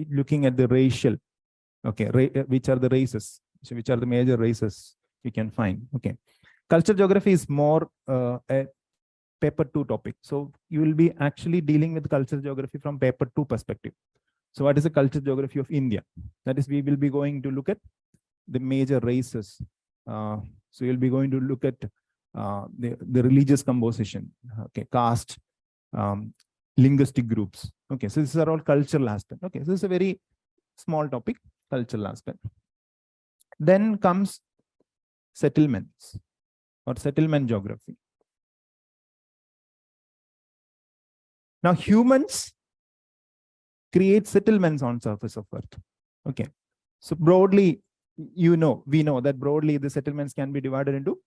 looking at the racial, okay, which are the races, so which are the major races you can find. Okay, culture geography is more a paper 2 topic. So you will be actually dealing with culture geography from paper 2 perspective. So what is the culture geography of India? That is, we will be going to look at the major races. So you'll be going to look at the religious composition, okay, caste, linguistic groups. Okay, so these are all cultural aspect. Okay, so this is a very small topic, cultural aspect. Then comes settlements or settlement geography. Now humans create settlements on surface of Earth. Okay, so broadly, we know that broadly the settlements can be divided into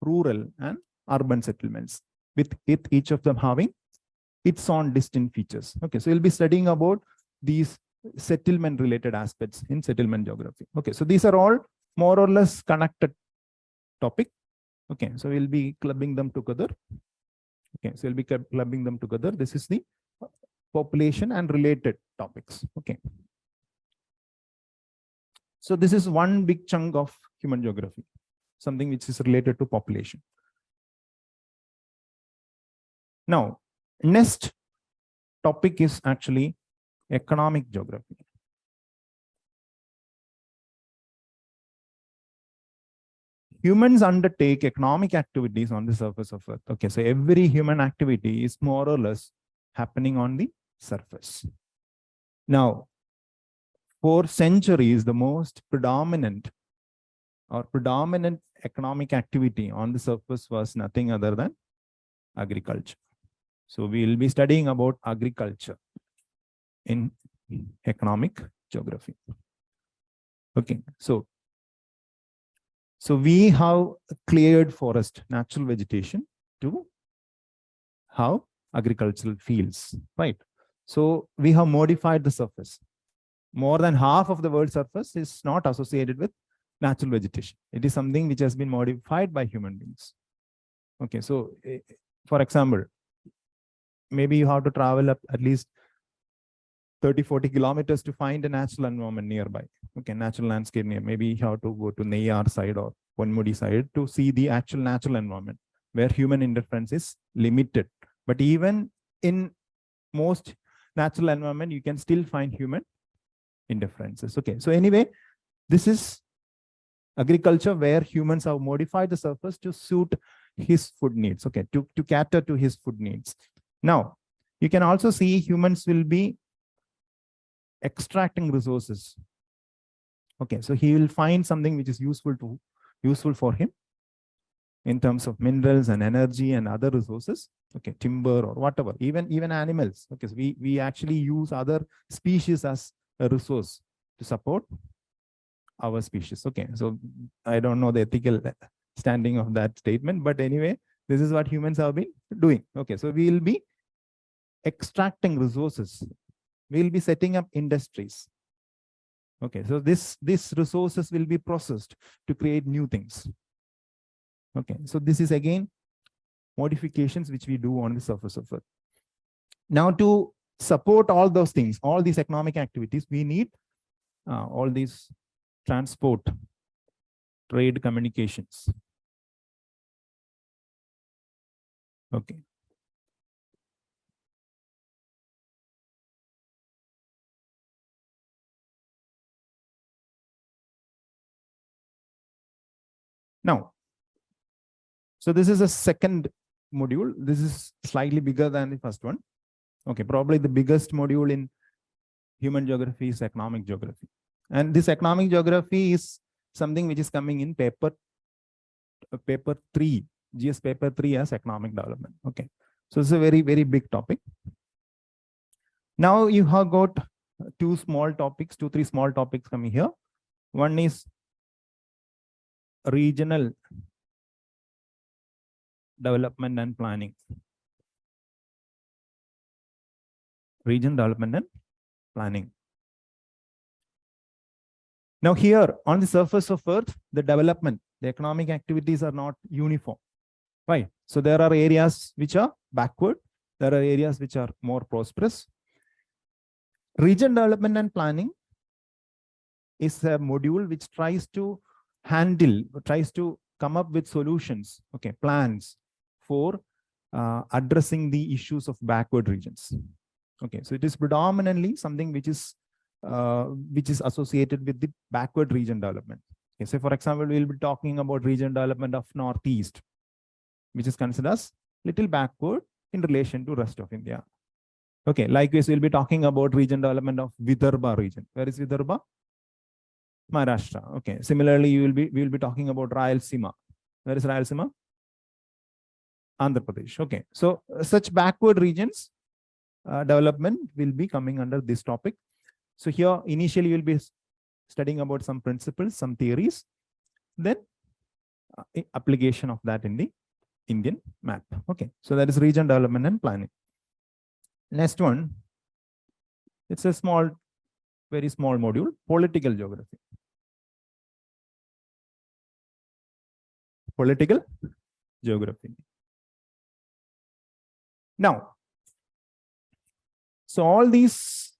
rural and urban settlements, with each of them having its own distinct features. Okay, so we'll be studying about these settlement related aspects in settlement geography. Okay, so these are all more or less connected topic. Okay, so we'll be clubbing them together. Okay, so we'll be clubbing them together. This is the population and related topics. Okay, so this is one big chunk of human geography, something which is related to population. Now, next topic is actually economic geography. Humans undertake economic activities on the surface of Earth. Okay, so every human activity is more or less happening on the surface. Now, for centuries, the most predominant economic activity on the surface was nothing other than agriculture. So we will be studying about agriculture in economic geography. Okay, so we have cleared forest, natural vegetation, to have agricultural fields, right? So we have modified the surface. More than half of the world's surface is not associated with natural vegetation. It is something which has been modified by human beings. Okay, so for example, maybe you have to travel up at least 30-40 kilometers to find a natural environment nearby. Okay, natural landscape near. Maybe you have to go to Neyyar side or Ponmudi side to see the actual natural environment where human interference is limited. But even in most natural environment, you can still find human interferences. Okay, so anyway, this is agriculture where humans have modified the surface to suit his food needs. Okay, to cater to his food needs. Now, you can also see humans will be extracting resources. Okay, so he will find something which is useful for him in terms of minerals and energy and other resources. Okay, timber or whatever, even animals. Okay, so we actually use other species as a resource to support our species. Okay, so I don't know the ethical standing of that statement, but anyway, this is what humans have been doing. Okay, so we will be extracting resources. We will be setting up industries. Okay, so these resources will be processed to create new things. Okay, so this is again modifications which we do on the surface of Earth. Now, to support all those things, all these economic activities, we need all these transport, trade, communications. Okay. Now, so this is a second module. This is slightly bigger than the first one. Okay, probably the biggest module in human geography is economic geography. And this economic geography is something which is coming in paper 3, GS paper 3 as economic development. Okay, so it's a very, very big topic. Now you have got two, 3 small topics coming here. One is regional development and planning. Region development and planning. Now here on the surface of Earth, the development, the economic activities are not uniform, right? So there are areas which are backward. There are areas which are more prosperous. Region development and planning is a module which tries to come up with solutions, okay, plans for addressing the issues of backward regions. Okay, so it is predominantly something which is associated with the backward region development. Okay, so for example, we'll be talking about region development of Northeast, which is considered as little backward in relation to rest of India. Okay, likewise, we'll be talking about region development of Vidarbha region. Where is Vidarbha? Maharashtra. Okay, similarly, we will be talking about Rayalaseema. Where is Rayalaseema? Andhra Pradesh. Okay, so such backward regions development will be coming under this topic. So here, initially, you'll be studying about some principles, some theories, then application of that in the Indian map. Okay, so that is region development and planning. Next one, it's a small, very small module, political geography. Political geography. Now, so all these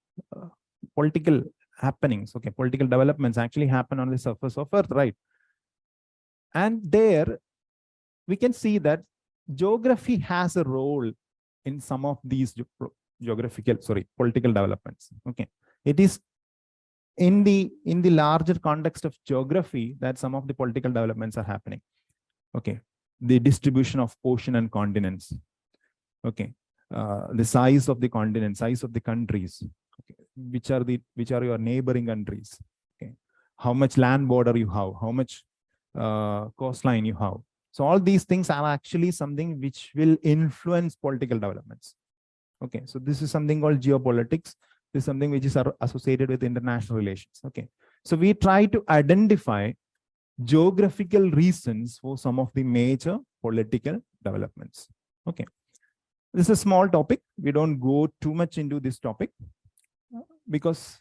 political happenings, okay, political developments actually happen on the surface of Earth, right? And there we can see that geography has a role in some of these political developments. Okay, it is in the larger context of geography that some of the political developments are happening. Okay, the distribution of ocean and continents. Okay, the size of the continent, size of the countries. Okay, which are your neighboring countries. Okay, how much land border you have, how much coastline you have. So all these things are actually something which will influence political developments. Okay, so this is something called geopolitics. This is something which is associated with international relations. Okay, so we try to identify geographical reasons for some of the major political developments. Okay, this is a small topic. We don't go too much into this topic because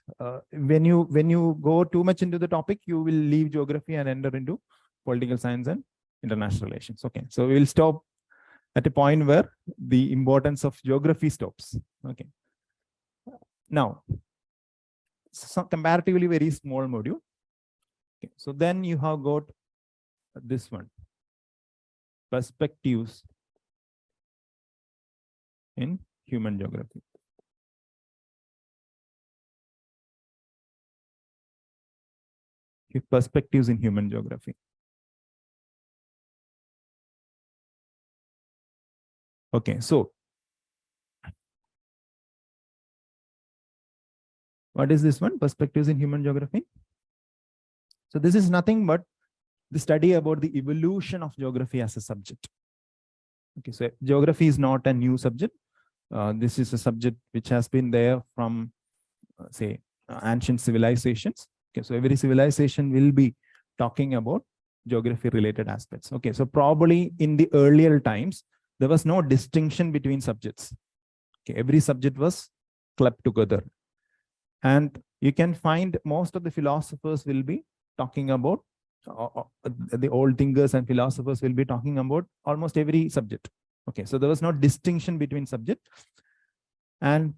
when you go too much into the topic, you will leave geography and enter into political science and international relations. Okay, so we will stop at a point where the importance of geography stops. Okay, now some comparatively very small module. Okay, so then you have got this one, perspectives in human geography. Perspectives in human geography. Okay, so what is this one? Perspectives in human geography. So this is nothing but the study about the evolution of geography as a subject. Okay, so geography is not a new subject. This is a subject which has been there from, say, ancient civilizations. Okay, so every civilization will be talking about geography-related aspects. Okay, so probably in the earlier times, there was no distinction between subjects. Okay, every subject was clubbed together. And you can find most of the philosophers will be talking about, the old thinkers and philosophers will be talking about almost every subject. Okay, so there was no distinction between subjects. And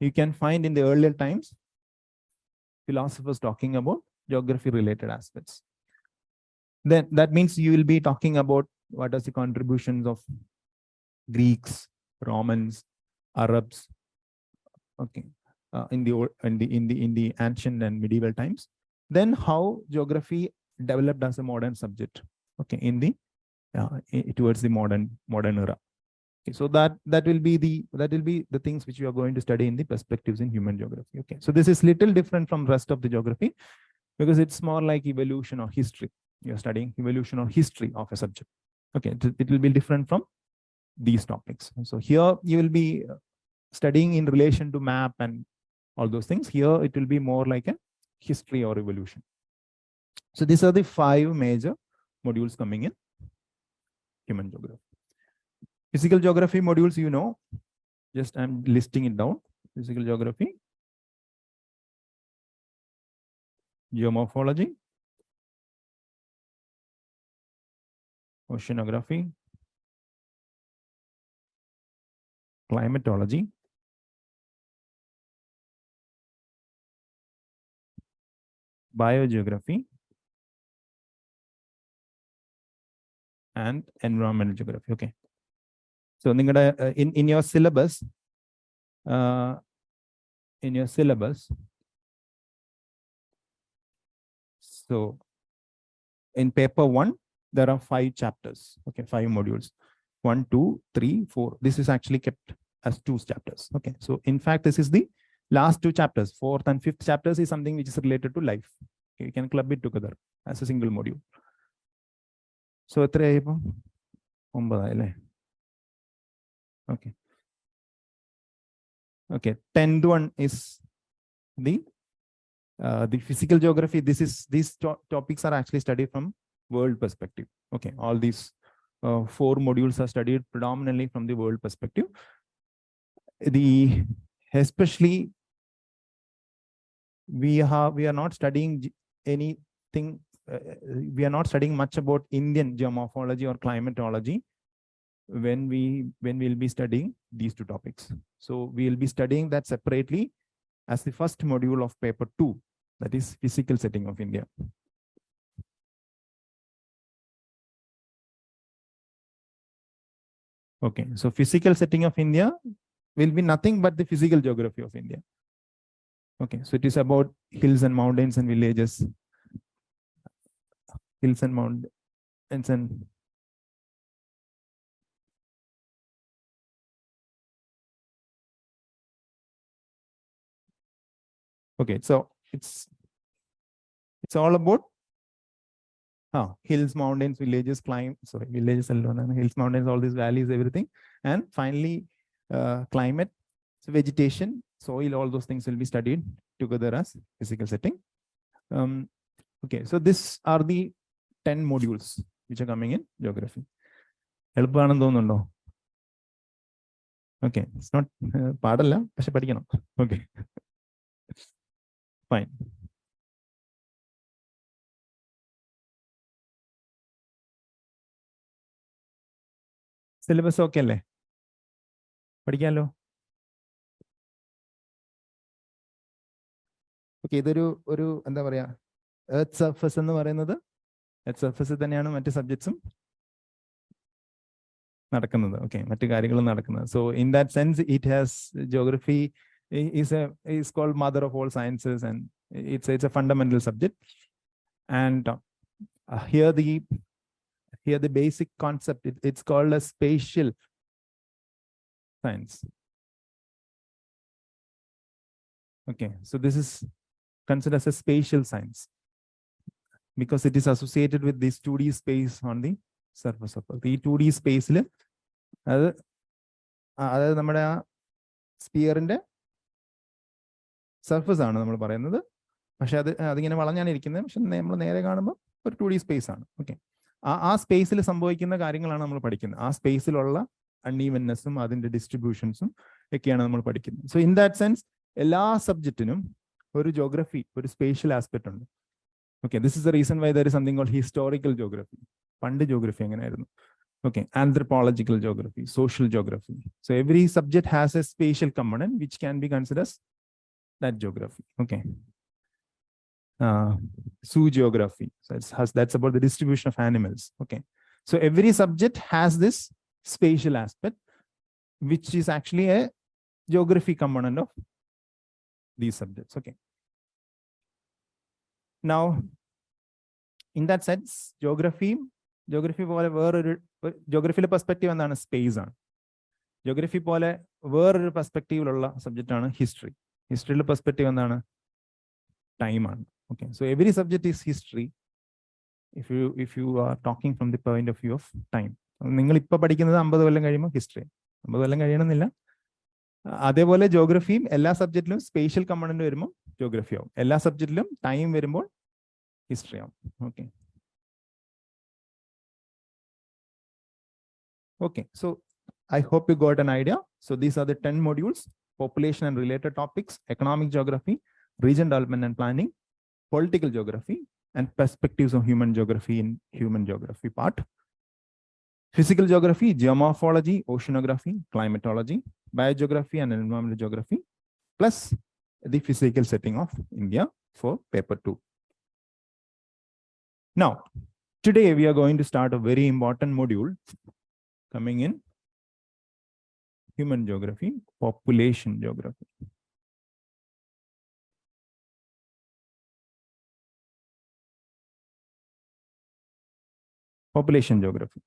you can find in the earlier times, philosophers talking about geography-related aspects. Then that means you will be talking about what are the contributions of Greeks, Romans, Arabs. Okay, in the ancient and medieval times. Then how geography developed as a modern subject. Okay, in the towards the modern era. Okay, so that will be the things which you are going to study in the perspectives in human geography. Okay, so this is little different from rest of the geography because it's more like evolution or history. You're studying evolution or history of a subject. Okay, it will be different from these topics. So here you will be studying in relation to map and all those things. Here it will be more like a history or evolution. So these are the 5 major modules coming in human geography. Physical geography modules, you know, just I'm listing it down. Physical geography, geomorphology, oceanography, climatology, biogeography, and environmental geography. Okay. So in your syllabus, so in paper 1, there are 5 chapters. Okay, 5 modules. 1, 2, 3, 4. This is actually kept as 2 chapters. Okay, so in fact, this is the last 2 chapters. 4th and 5th chapters is something which is related to life. Okay, you can club it together as a single module. So, okay. 10th one is the physical geography. These topics are actually studied from world perspective. Okay, all these 4 modules are studied predominantly from the world perspective. Especially we are not studying anything. We are not studying much about Indian geomorphology or climatology when we'll be studying these 2 topics. So we'll be studying that separately as the first module of paper 2, that is physical setting of India. Okay, so physical setting of India will be nothing but the physical geography of India. Okay, so it is about hills and mountains and villages, hills and mountains and okay, so it's all about hills, mountains, villages, villages alone, hills, mountains, all these valleys, everything, and finally climate, so vegetation, soil, all those things will be studied together as physical setting. Okay, so these are the 10 modules which are coming in geography. Okay, it's not okay, fine. Syllabus okay alle? പഠിക്കാലോ? Okay, ഇതൊരു എന്താ പറയാ, earth surface എന്ന് പറയുന്നത്, earth സർഫസിൽ തന്നെയാണ് മറ്റ് സബ്ജക്ട്സും നടക്കുന്നത്. ഓക്കെ, മറ്റു കാര്യങ്ങളും നടക്കുന്നത്. So in that sense it has geography is called mother of all sciences, and it's a fundamental subject. And here the basic concept, it's called a spatial science. Okay, so this is considered as a spatial science because it is associated with this 2D space on the surface of Earth. The 2D space അതായത് നമ്മുടെ ആ സ്പിയറിന്റെ surface ആണ് നമ്മൾ പറയുന്നത്. പക്ഷെ അതിങ്ങനെ വളഞ്ഞാണ് ഇരിക്കുന്നത്. പക്ഷെ നമ്മൾ നേരെ കാണുമ്പോൾ ഒരു 2D സ്പേസ് ആണ്. ഓക്കെ, ആ സ്പേസിൽ സംഭവിക്കുന്ന കാര്യങ്ങളാണ് നമ്മൾ പഠിക്കുന്നത്. ആ സ്പേസിലുള്ള അൺഈവൻനെസ്സും അതിന്റെ ഡിസ്ട്രിബ്യൂഷൻസും ഒക്കെയാണ് നമ്മൾ പഠിക്കുന്നത്. സോ ഇൻ ദാറ്റ് സെൻസ് എല്ലാ സബ്ജക്റ്റിനും ഒരു ജോഗ്രഫി, ഒരു സ്പേഷ്യൽ ആസ്പെക്ട് ഉണ്ട്. Okay, this is the reason why there is something called historical geography. പണ്ട് ജോഗ്രഫി എങ്ങനെയായിരുന്നു? Okay, anthropological geography, social geography. So every subject has a spatial component which can be considered as that geography. Okay. Zoo geography. So that's about the distribution of animals. Okay. So every subject has this spatial aspect, which is actually a geography component of these subjects. Okay. Now, in that sense, geography പോലെ വേറൊരു ജോഗ്രഫിയിലെ perspective എന്താണ്? Space ആണ്. Geography പോലെ വേറൊരു പെർസ്പെക്റ്റീവിലുള്ള subject ആണ് history. ഹിസ്റ്ററിയിലെ perspective എന്താണ്? ടൈമാണ്. Okay, so every subject is history if you are talking from the point of view of time. നിങ്ങൾ ഇപ്പൊ പഠിക്കുന്നത് 50 കൊല്ലം കഴിയുമ്പോൾ ഹിസ്റ്ററി, 50 കൊല്ലം കഴിയണമെന്നില്ല. അതേപോലെ ജോഗ്രഫിയും എല്ലാ സബ്ജക്റ്റിലും സ്പേഷ്യൽ കമ്പോണന്റ് വരുമ്പോൾ ജോഗ്രഫി ആവും, എല്ലാ സബ്ജക്റ്റിലും ടൈം വരുമ്പോൾ ഹിസ്റ്ററി ആവും. Okay. Okay, so I hope you got an idea. So these are the 10 modules: population and related topics, economic geography, region development and planning, political geography, and perspectives of human geography in human geography part. Physical geography, geomorphology, oceanography, climatology, biogeography and environmental geography, plus the physical setting of India for paper 2. Now, today we are going to start a very important module coming in human geography, population geography. Population geography.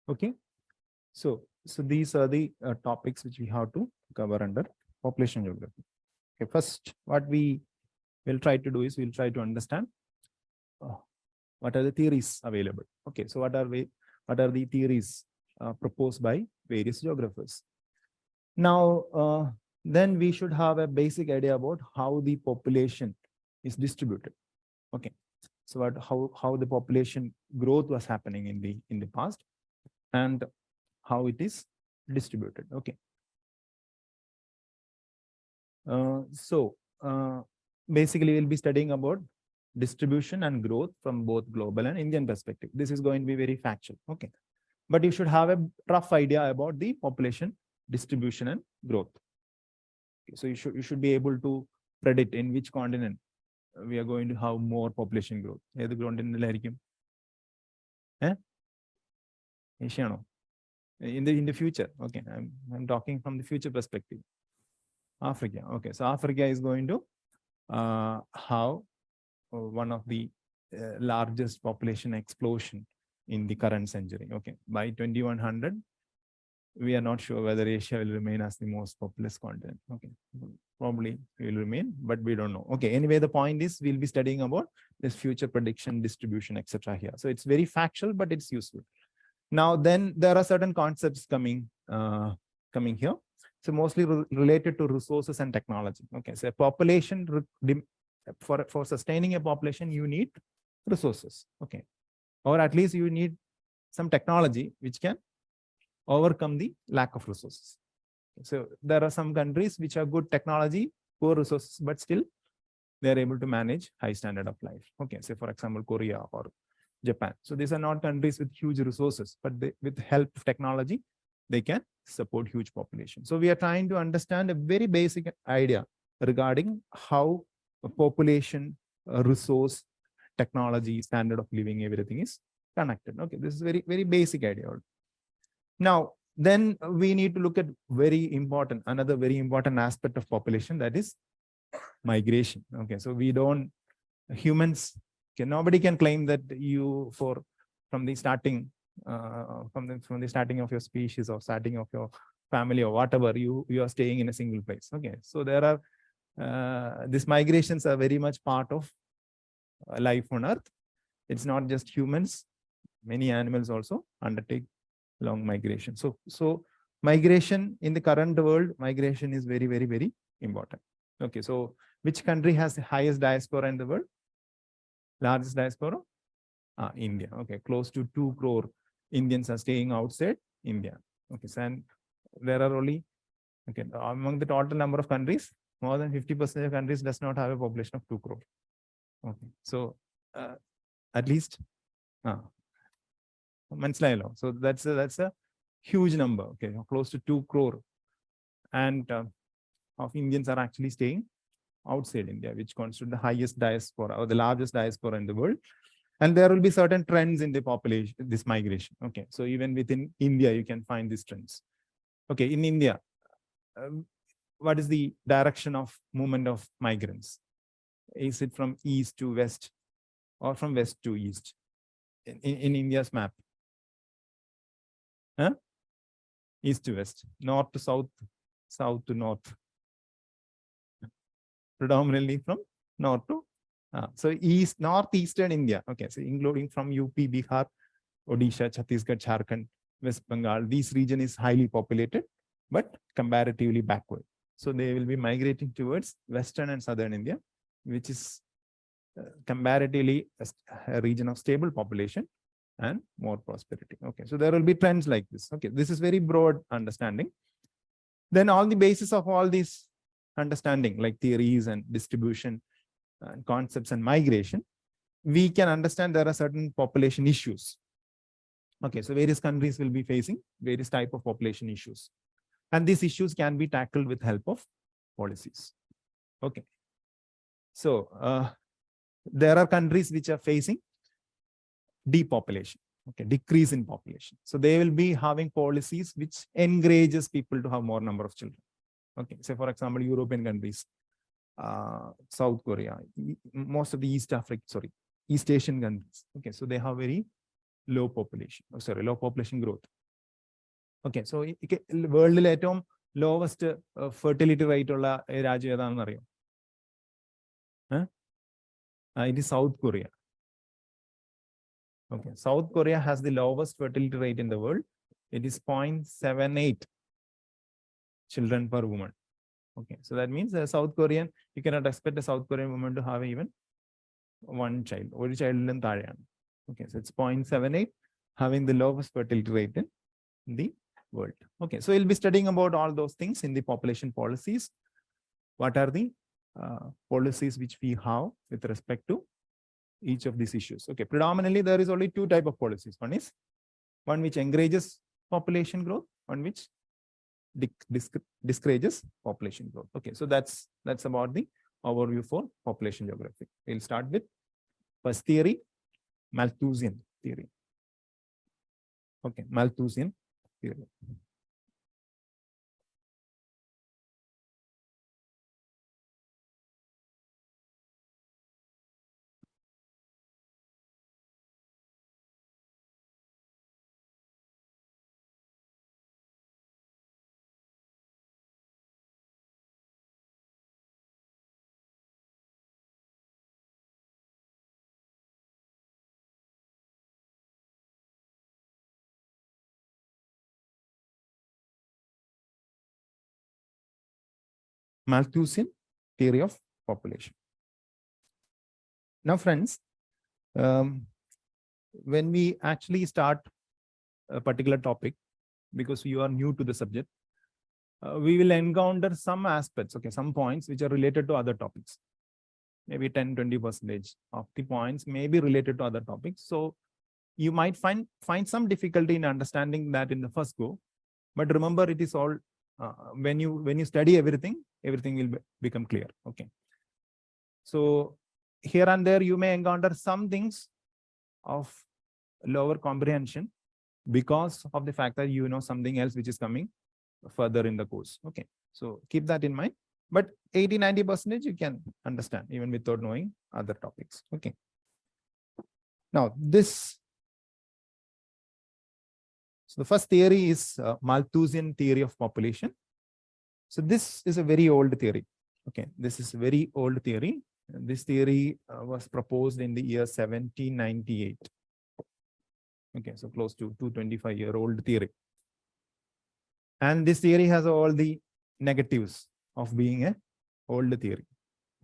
Okay. So these are the topics which we have to cover under population geography. Okay. First, what we will try to do is we'll try to understand what are the theories available. Okay. So what are the theories proposed by various geographers? Now, then we should have a basic idea about how the population is distributed. Okay. So how the population growth was happening in the past and how it is distributed. Okay. Basically, we'll be studying about distribution and growth from both global and Indian perspective. This is going to be very factual. Okay. But you should have a rough idea about the population distribution and growth. Okay. So you should be able to predict in which continent we are going to have more population growth? ഏത് continent-ലായിരിക്കും? Asia ആണോ? In the future. Okay, I'm talking from the future perspective. Africa. Okay, so Africa is going to have one of the largest population explosion in the current century. Okay, by 2100, we are not sure whether Asia will remain as the most populous continent. Okay, probably it will remain, but we don't know. Okay, anyway, the point is we'll be studying about this future prediction, distribution, etc. here. So it's very factual, but it's useful. Now, then there are certain concepts coming here. So mostly related to resources and technology. Okay, so a population, for sustaining a population, you need resources. Okay, or at least you need some technology which can overcome the lack of resources. So there are some countries which have good technology, poor resources, but still they are able to manage high standard of life. Okay, say for example, Korea or Japan. So these are not countries with huge resources, but with the help of technology, they can support huge population. So we are trying to understand a very basic idea regarding how a population, resource, technology, standard of living, everything is connected. Okay, this is very, very basic idea. Now, then we need to look at another very important aspect of population, that is migration. Okay, so humans, nobody can claim that from the starting of your species or starting of your family or whatever, you are staying in a single place. Okay, so there are these migrations are very much part of life on Earth. It's not just humans; many animals also undertake long migration. So migration in the current world, migration is very, very, very important. Okay, so which country has the highest diaspora in the world? Largest diaspora? India. Okay, close to 2 crore Indians are staying outside India. Okay, so and there are only, okay, among the total number of countries, more than 50% of countries does not have a population of 2 crore. Okay, so at least, so that's a huge number. Okay, close to 2 crore, and of Indians are actually staying outside India, which constitutes the highest diaspora or the largest diaspora in the world. And there will be certain trends in the population, this migration. Okay, so even within India, you can find these trends. Okay, in India, what is the direction of movement of migrants? Is it from east to west or from west to east in India's map? East to west, north to south, south to north. Predominantly from north to so northeastern India. Okay, so including from UP, Bihar, Odisha, Chhattisgarh, Jharkhand, West Bengal. This region is highly populated, but comparatively backward. So they will be migrating towards western and southern India, which is comparatively a region of stable population and more prosperity. Okay, so there will be trends like this. Okay, this is very broad understanding. Then on the basis of all these understanding, like theories and distribution and concepts and migration, we can understand there are certain population issues. Okay, so various countries will be facing various type of population issues, and these issues can be tackled with help of policies. Okay, so there are countries which are facing depopulation, okay, decrease in population. So they will be having policies which encourages people to have more number of children. Okay, say for example, European countries, South Korea, most of the East Asian countries. Okay, so they have very low population, low population growth. Okay, so world lowest fertility rate ulla rajya edannu ariyo? It is South Korea. Okay, South Korea has the lowest fertility rate in the world. It is 0.78 children per woman. Okay, so that means a South Korean, you cannot expect a South Korean woman to have even one child. One child in Thailand. Okay, so it's 0.78, having the lowest fertility rate in the world. Okay, so we'll be studying about all those things in the population policies. What are the policies which we have with respect to each of these issues? Okay, predominantly there is only 2 types of policies. One which encourages population growth, one which discourages population growth. Okay, so that's about the overview for population geography. We'll start with first theory, Malthusian theory. Okay, Malthusian theory. Malthusian theory of population. Now, friends, when we actually start a particular topic, because you are new to the subject, we will encounter some aspects, okay, some points which are related to other topics. Maybe 10-20% of the points may be related to other topics. So you might find some difficulty in understanding that in the first go. But remember, it is all when you study everything will become clear. Okay. So here and there you may encounter some things of lower comprehension because of the fact that you know something else which is coming further in the course. Okay. So keep that in mind. But 80-90% you can understand even without knowing other topics. Okay. Now so the first theory is Malthusian theory of population. So this is a very old theory. Okay, this is a very old theory. This theory was proposed in the year 1798. Okay, so close to 225-year-old theory. And this theory has all the negatives of being an old theory.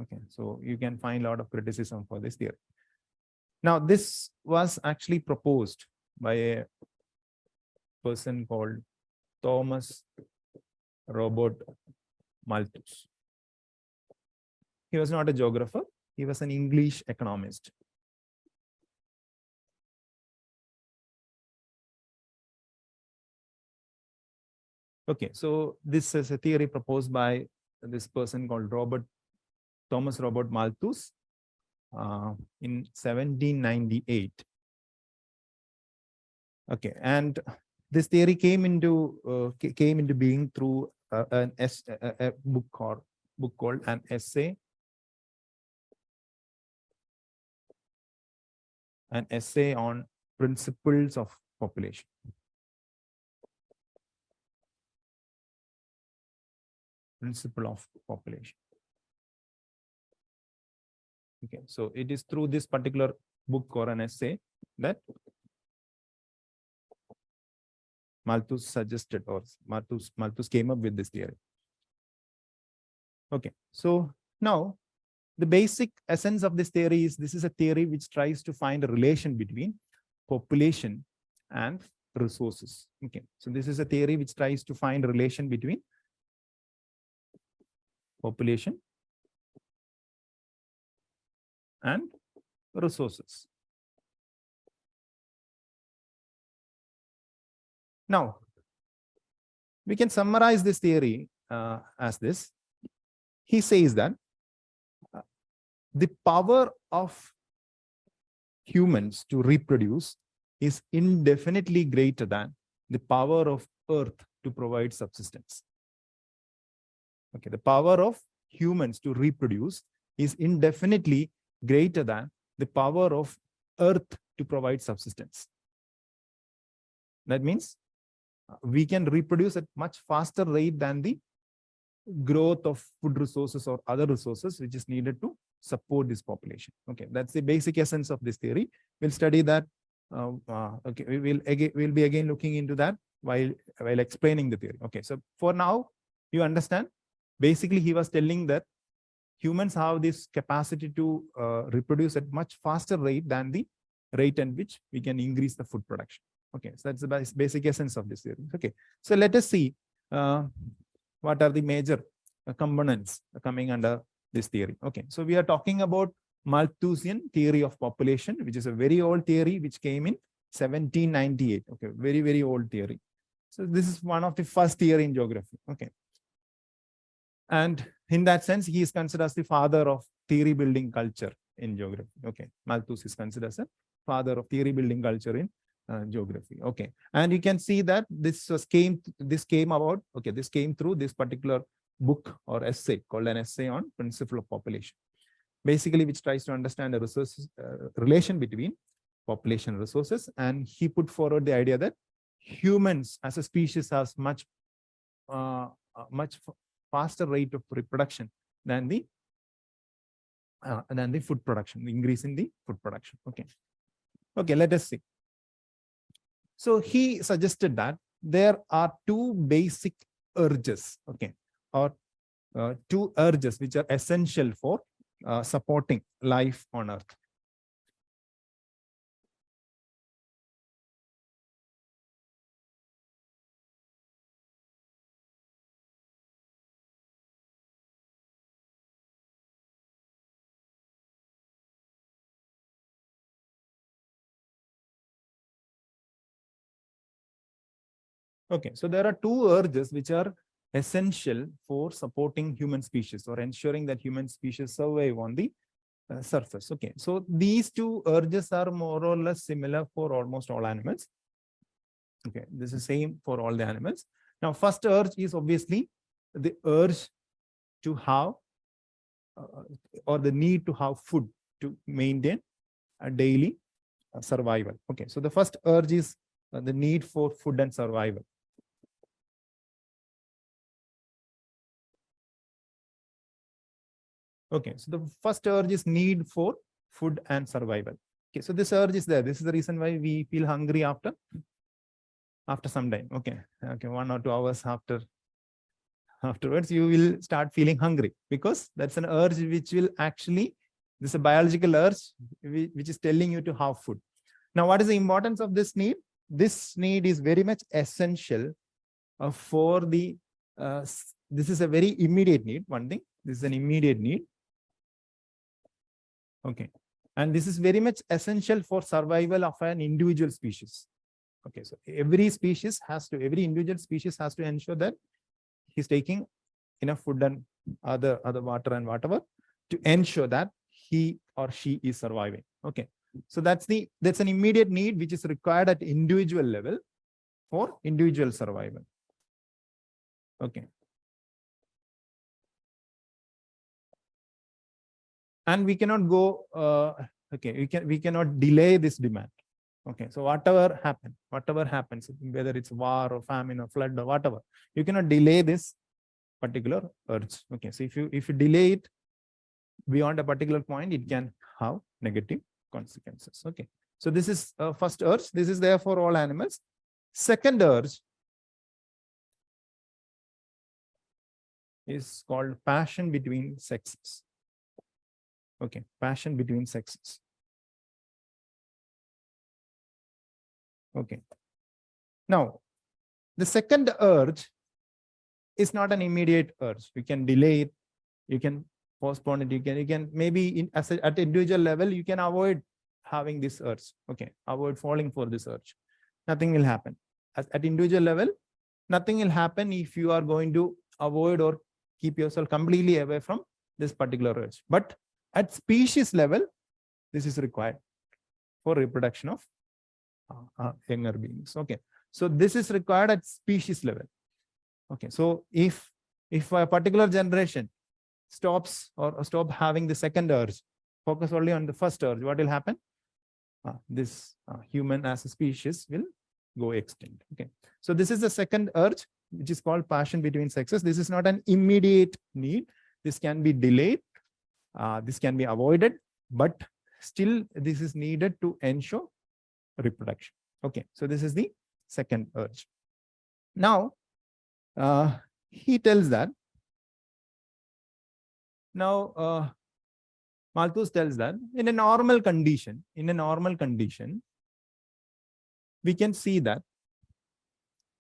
Okay, so you can find a lot of criticism for this theory. Now, this was actually proposed by a person called Thomas Robert Malthus. He was not a geographer, he was an English economist. Okay, so this is a theory proposed by this person called Thomas Robert Malthus in 1798. Okay, and this theory came into being through a book called An Essay on Principles of Population. Principle of population. Okay, so it is through this particular book or an essay that Malthus suggested, or Malthus came up with this theory. Okay, so now the basic essence of this theory is this is a theory which tries to find a relation between population and resources. Okay, so this is a theory which tries to find a relation between population and resources. Now, we can summarize this theory as this. He says that the power of humans to reproduce is indefinitely greater than the power of Earth to provide subsistence. Okay, the power of humans to reproduce is indefinitely greater than the power of Earth to provide subsistence. That means we can reproduce at much faster rate than the growth of food resources or other resources which is needed to support this population. Okay, that's the basic essence of this theory. We'll study that. Okay, we'll be again looking into that while explaining the theory. Okay, so for now, you understand. Basically, he was telling that humans have this capacity to reproduce at much faster rate than the rate at which we can increase the food production. Okay, so that's the basic essence of this theory. Okay, so let us see what are the major components coming under this theory. Okay, so we are talking about Malthusian theory of population, which is a very old theory which came in 1798. Okay, very, very old theory. So this is one of the first theory in geography. Okay, and in that sense, he is considered as the father of theory building culture in geography. Okay, Malthus is considered as a father of theory building culture in geography. Okay, and you can see that this came about. Okay, this came through this particular book or essay called an essay on principle of population, basically which tries to understand the resources relation between population and resources. And he put forward the idea that humans as a species has much faster rate of reproduction than the food production, the increase in the food production. Okay, let us see. So he suggested that there are two basic urges, okay, or two urges which are essential for supporting life on Earth. Okay, so there are two urges which are essential for supporting human species or ensuring that human species survive on the surface. Okay, so these two urges are more or less similar for almost all animals. Okay, this is same for all the animals. Now, first urge is obviously the urge to have or the need to have food to maintain a daily survival. Okay, so the first urge is the need for food and survival. Okay, so the first urge is need for food and survival. Okay, so this urge is there. This is the reason why we feel hungry after some time. Okay, 1 or 2 hours afterwards, you will start feeling hungry because that's an urge which will actually, this is a biological urge which is telling you to have food. Now, what is the importance of this need? This need is very much essential for the, this is a very immediate need. One thing, this is an immediate need. Okay, and this is very much essential for survival of an individual species. Okay, so every individual species has to ensure that he's taking enough food and other water and whatever to ensure that he or she is surviving. Okay, so that's an immediate need which is required at individual level for individual survival. Okay. And we cannot go, we cannot delay this demand. Okay, so whatever happens, whether it's war or famine or flood or whatever, you cannot delay this particular urge. Okay, so if you delay it beyond a particular point, it can have negative consequences. Okay, so this is first urge. This is there for all animals. Second urge is called passion between sexes. Okay, passion between sexes. Okay. Now, the second urge is not an immediate urge. You can delay it. You can postpone it. You can maybe at individual level, you can avoid having this urge. Okay, avoid falling for this urge. Nothing will happen. At individual level, nothing will happen if you are going to avoid or keep yourself completely away from this particular urge. But at species level, this is required for reproduction of younger beings. Okay, so this is required at species level. Okay, so if a particular generation stops or stop having the second urge, focus only on the first urge, what will happen? This human as a species will go extinct. Okay, so this is the second urge, which is called passion between sexes. This is not an immediate need. This can be delayed. This can be avoided, but still this is needed to ensure reproduction. Okay, so this is the second urge. Now, he tells that. Now, Malthus tells that in a normal condition, we can see that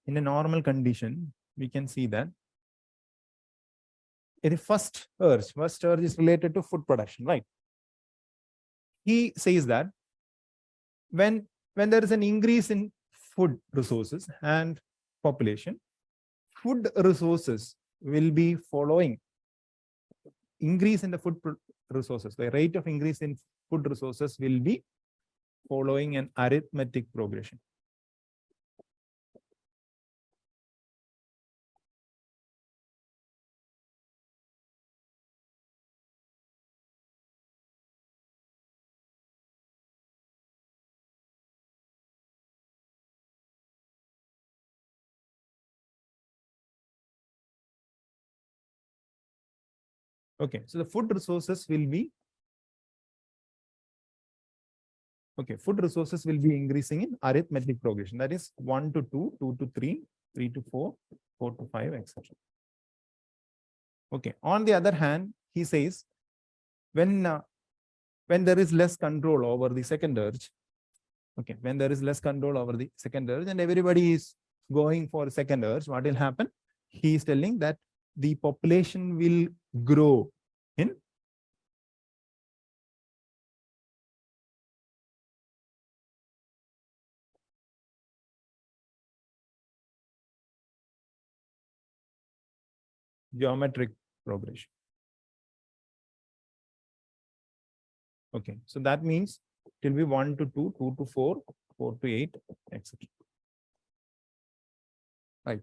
in a normal condition, the first urge is related to food production, right? He says that when there is an increase in food resources and population, food resources will be following increase in the resources, the rate of increase in food resources will be following an arithmetic progression. Okay, so the food resources will be food resources will be increasing in arithmetic progression. That is 1 to 2, 2 to 3, 3 to 4, 4 to 5, etc. Okay. On the other hand, he says when there is less control over the second urge, when there is less control over the second urge and everybody is going for second urge, what will happen? He is telling that the population will grow in geometric progression. Okay, so that means it will be 1 to 2, 2 to 4, 4 to 8, etc. Right.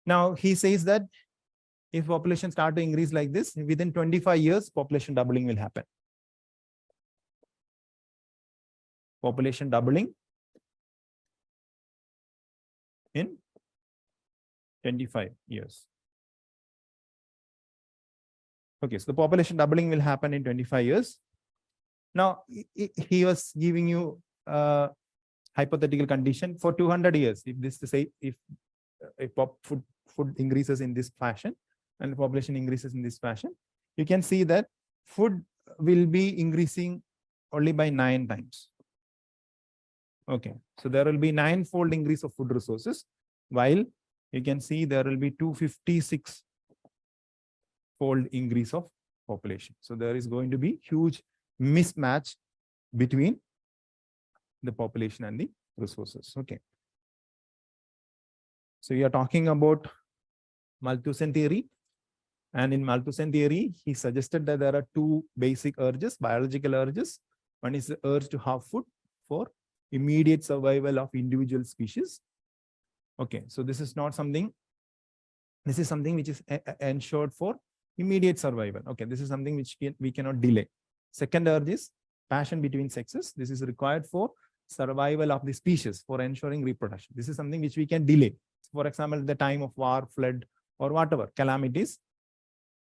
Now he says that if population start to increase like this, within 25 years, population doubling will happen. Population doubling in 25 years. Okay, so the population doubling will happen in 25 years. Now, he was giving you a hypothetical condition for 200 years. If this to say, if food increases in this fashion and the population increases in this fashion, you can see that food will be increasing only by 9 times. Okay, so there will be 9-fold increase of food resources, while you can see there will be 256-fold increase of population. So there is going to be huge mismatch between the population and the resources. Okay. So we are talking about Malthussen theory. And in Malthussen theory, he suggested that there are 2 basic urges, biological urges. One is the urge to have food for immediate survival of individual species. Okay, so this is not something, this is something which is ensured for immediate survival. Okay, this is something which we cannot delay. Second urge is passion between sexes. This is required for survival of the species, for ensuring reproduction. This is something which we can delay. For example, at the time of war, flood, or whatever calamities,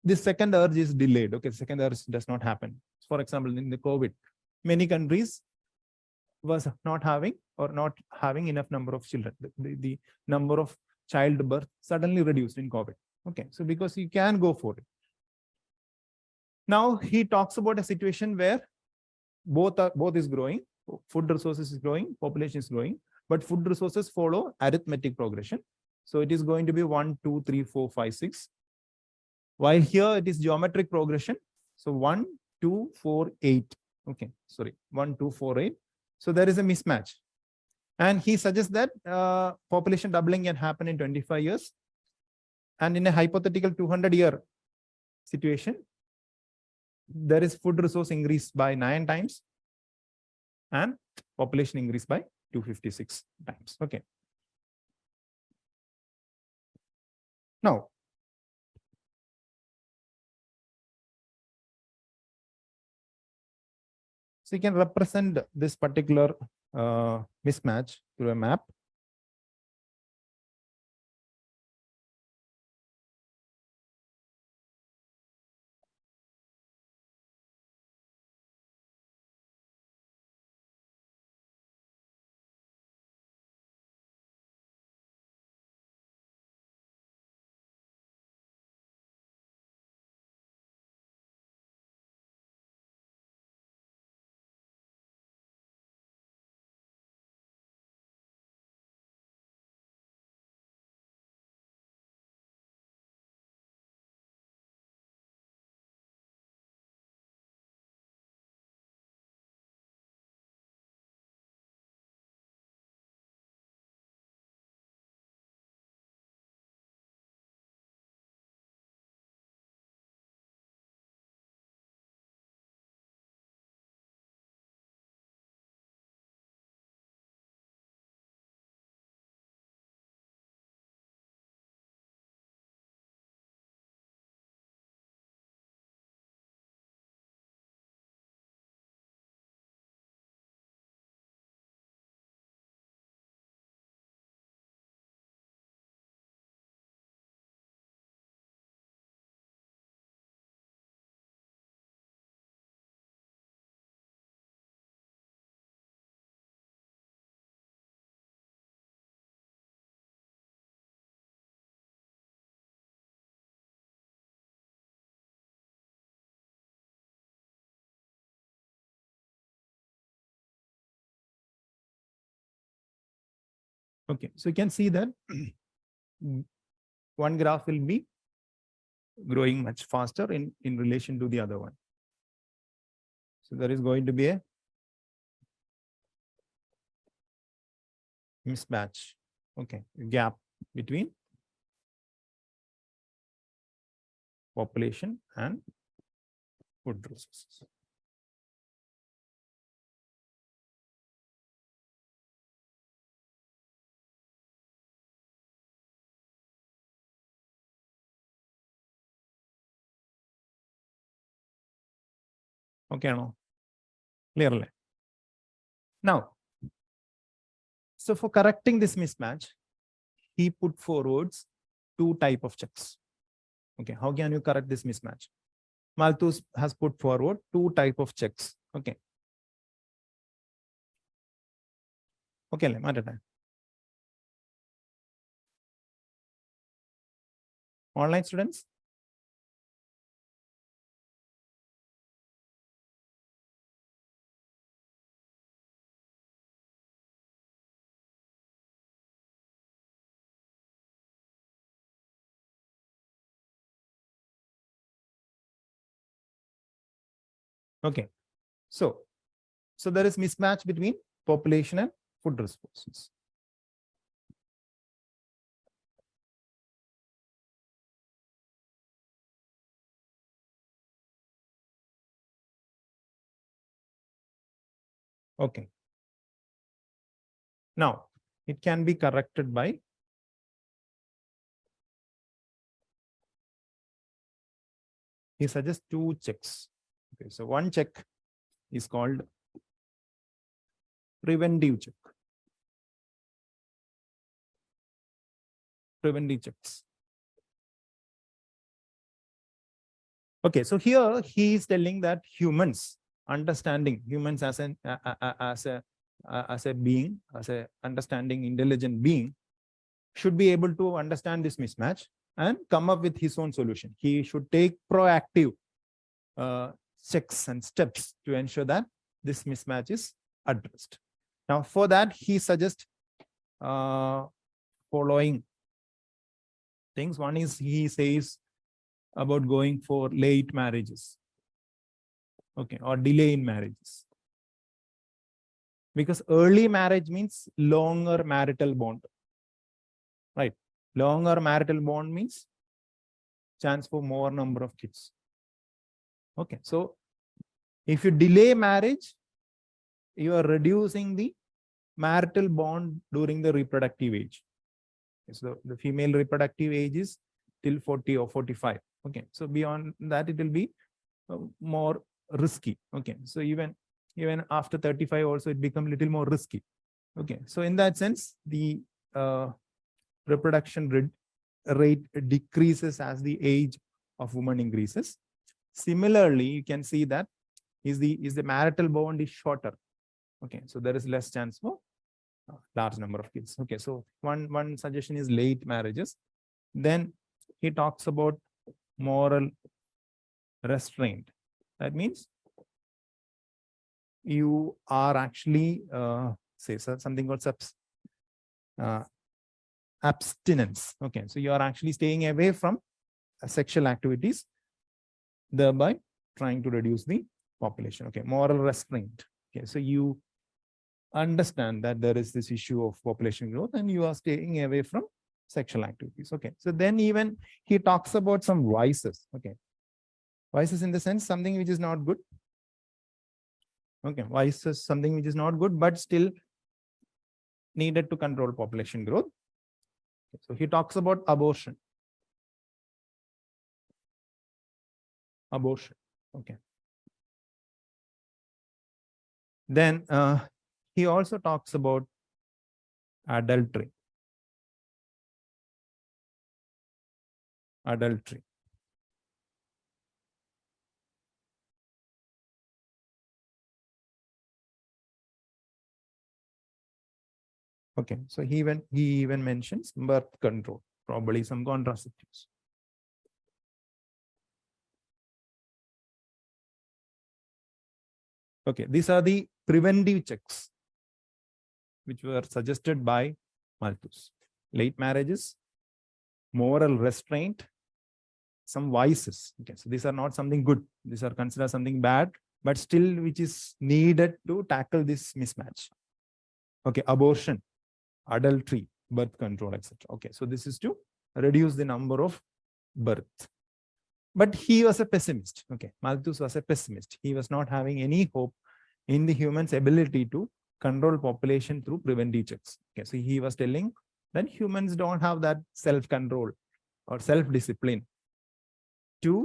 this second urge is delayed. Okay, second urge does not happen. For example, in the COVID, many countries was not having enough number of children. The number of childbirth suddenly reduced in COVID. Okay, so because you can go for it. Now he talks about a situation where both is growing, food resources is growing, population is growing, but food resources follow arithmetic progression. So it is going to be 1, 2, 3, 4, 5, 6. While here it is geometric progression. So 1, 2, 4, 8. Okay, sorry, 1, 2, 4, 8. So there is a mismatch. And he suggests that population doubling can happen in 25 years. And in a hypothetical 200-year situation, there is food resource increase by 9 times and population increase by 256 times. Okay. Now, so you can represent this particular mismatch through a map. Okay, so you can see that one graph will be growing much faster in relation to the other one. So there is going to be a mismatch, okay, gap between population and food resources. Okay, no? Clearly. Now, so for correcting this mismatch, he put forwards two type of checks. Okay, how can you correct this mismatch? Malthus has put forward two type of checks. Okay. Okay, matter. Online students? Okay. So there is mismatch between population and food resources. Okay. Now, it can be corrected by he suggests two checks. Okay, so one check is called preventive check. Preventive checks. Okay, so here he is telling that humans, understanding humans as a being, as a understanding intelligent being, should be able to understand this mismatch and come up with his own solution. He should take proactive checks and steps to ensure that this mismatch is addressed. Now, for that, he suggests following things. One is he says about going for late marriages, okay, or delay in marriages. Because early marriage means longer marital bond, right? Longer marital bond means chance for more number of kids. Okay, so if you delay marriage, you are reducing the marital bond during the reproductive age. So the female reproductive age is till 40 or 45. Okay, so beyond that, it will be more risky. Okay, so even after 35 also, it becomes a little more risky. Okay, so in that sense, the reproduction rate decreases as the age of woman increases. Similarly, you can see that is the marital bond is shorter. Okay, so there is less chance for large number of kids. Okay, so one suggestion is late marriages. Then he talks about moral restraint. That means you are actually say something called abstinence. Okay, so you are actually staying away from sexual activities, thereby trying to reduce the population. Okay, moral restraint. Okay, so you understand that there is this issue of population growth and you are staying away from sexual activities. Okay, so then even he talks about some vices. Okay, vices in the sense something which is not good. Okay, vices something which is not good but still needed to control population growth. Okay, so he talks about abortion. Abortion. Okay. Then he also talks about adultery. Adultery. Okay, so he even mentions birth control, probably some contraceptives. Okay, these are the preventive checks which were suggested by Malthus. Late marriages, moral restraint, some vices. Okay, so these are not something good. These are considered something bad, but still which is needed to tackle this mismatch. Okay, abortion, adultery, birth control, etc. Okay, so this is to reduce the number of births. But he was a pessimist. Okay, Malthus was a pessimist. He was not having any hope in the human's ability to control population through preventive checks. Okay, so he was telling that humans don't have that self-control or self-discipline to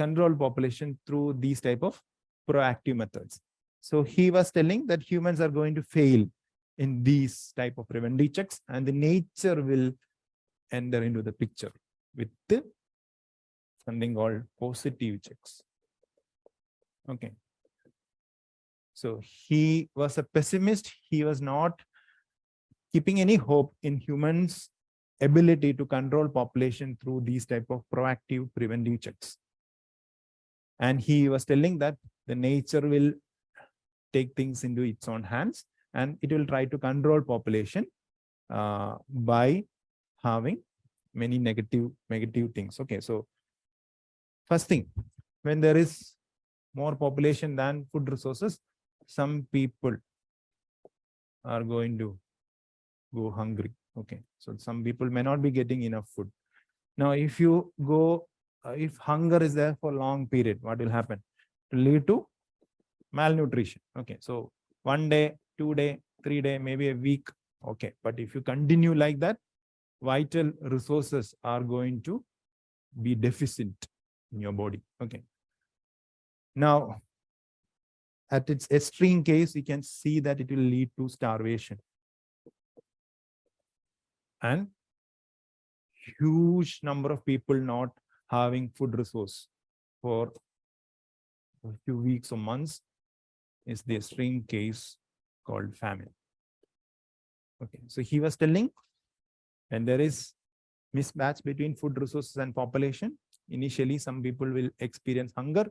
control population through these type of proactive methods. So he was telling that humans are going to fail in these type of preventive checks, and the nature will enter into the picture with something called positive checks. Okay. So he was a pessimist. He was not keeping any hope in humans' ability to control population through these type of proactive preventive checks. And he was telling that the nature will take things into its own hands and it will try to control population by having many negative things. Okay, so first thing, when there is more population than food resources, some people are going to go hungry. Okay, so some people may not be getting enough food. Now, if you go, if hunger is there for a long period, what will happen? It will lead to malnutrition. Okay, so 1 day, 2 day, 3 day, maybe a week. Okay, but if you continue like that, vital resources are going to be deficient in your body. Okay. Now, at its extreme case, you can see that it will lead to starvation and huge number of people not having food resource for a few weeks or months is the extreme case called famine. Okay, so he was telling when there is mismatch between food resources and population, initially some people will experience hunger.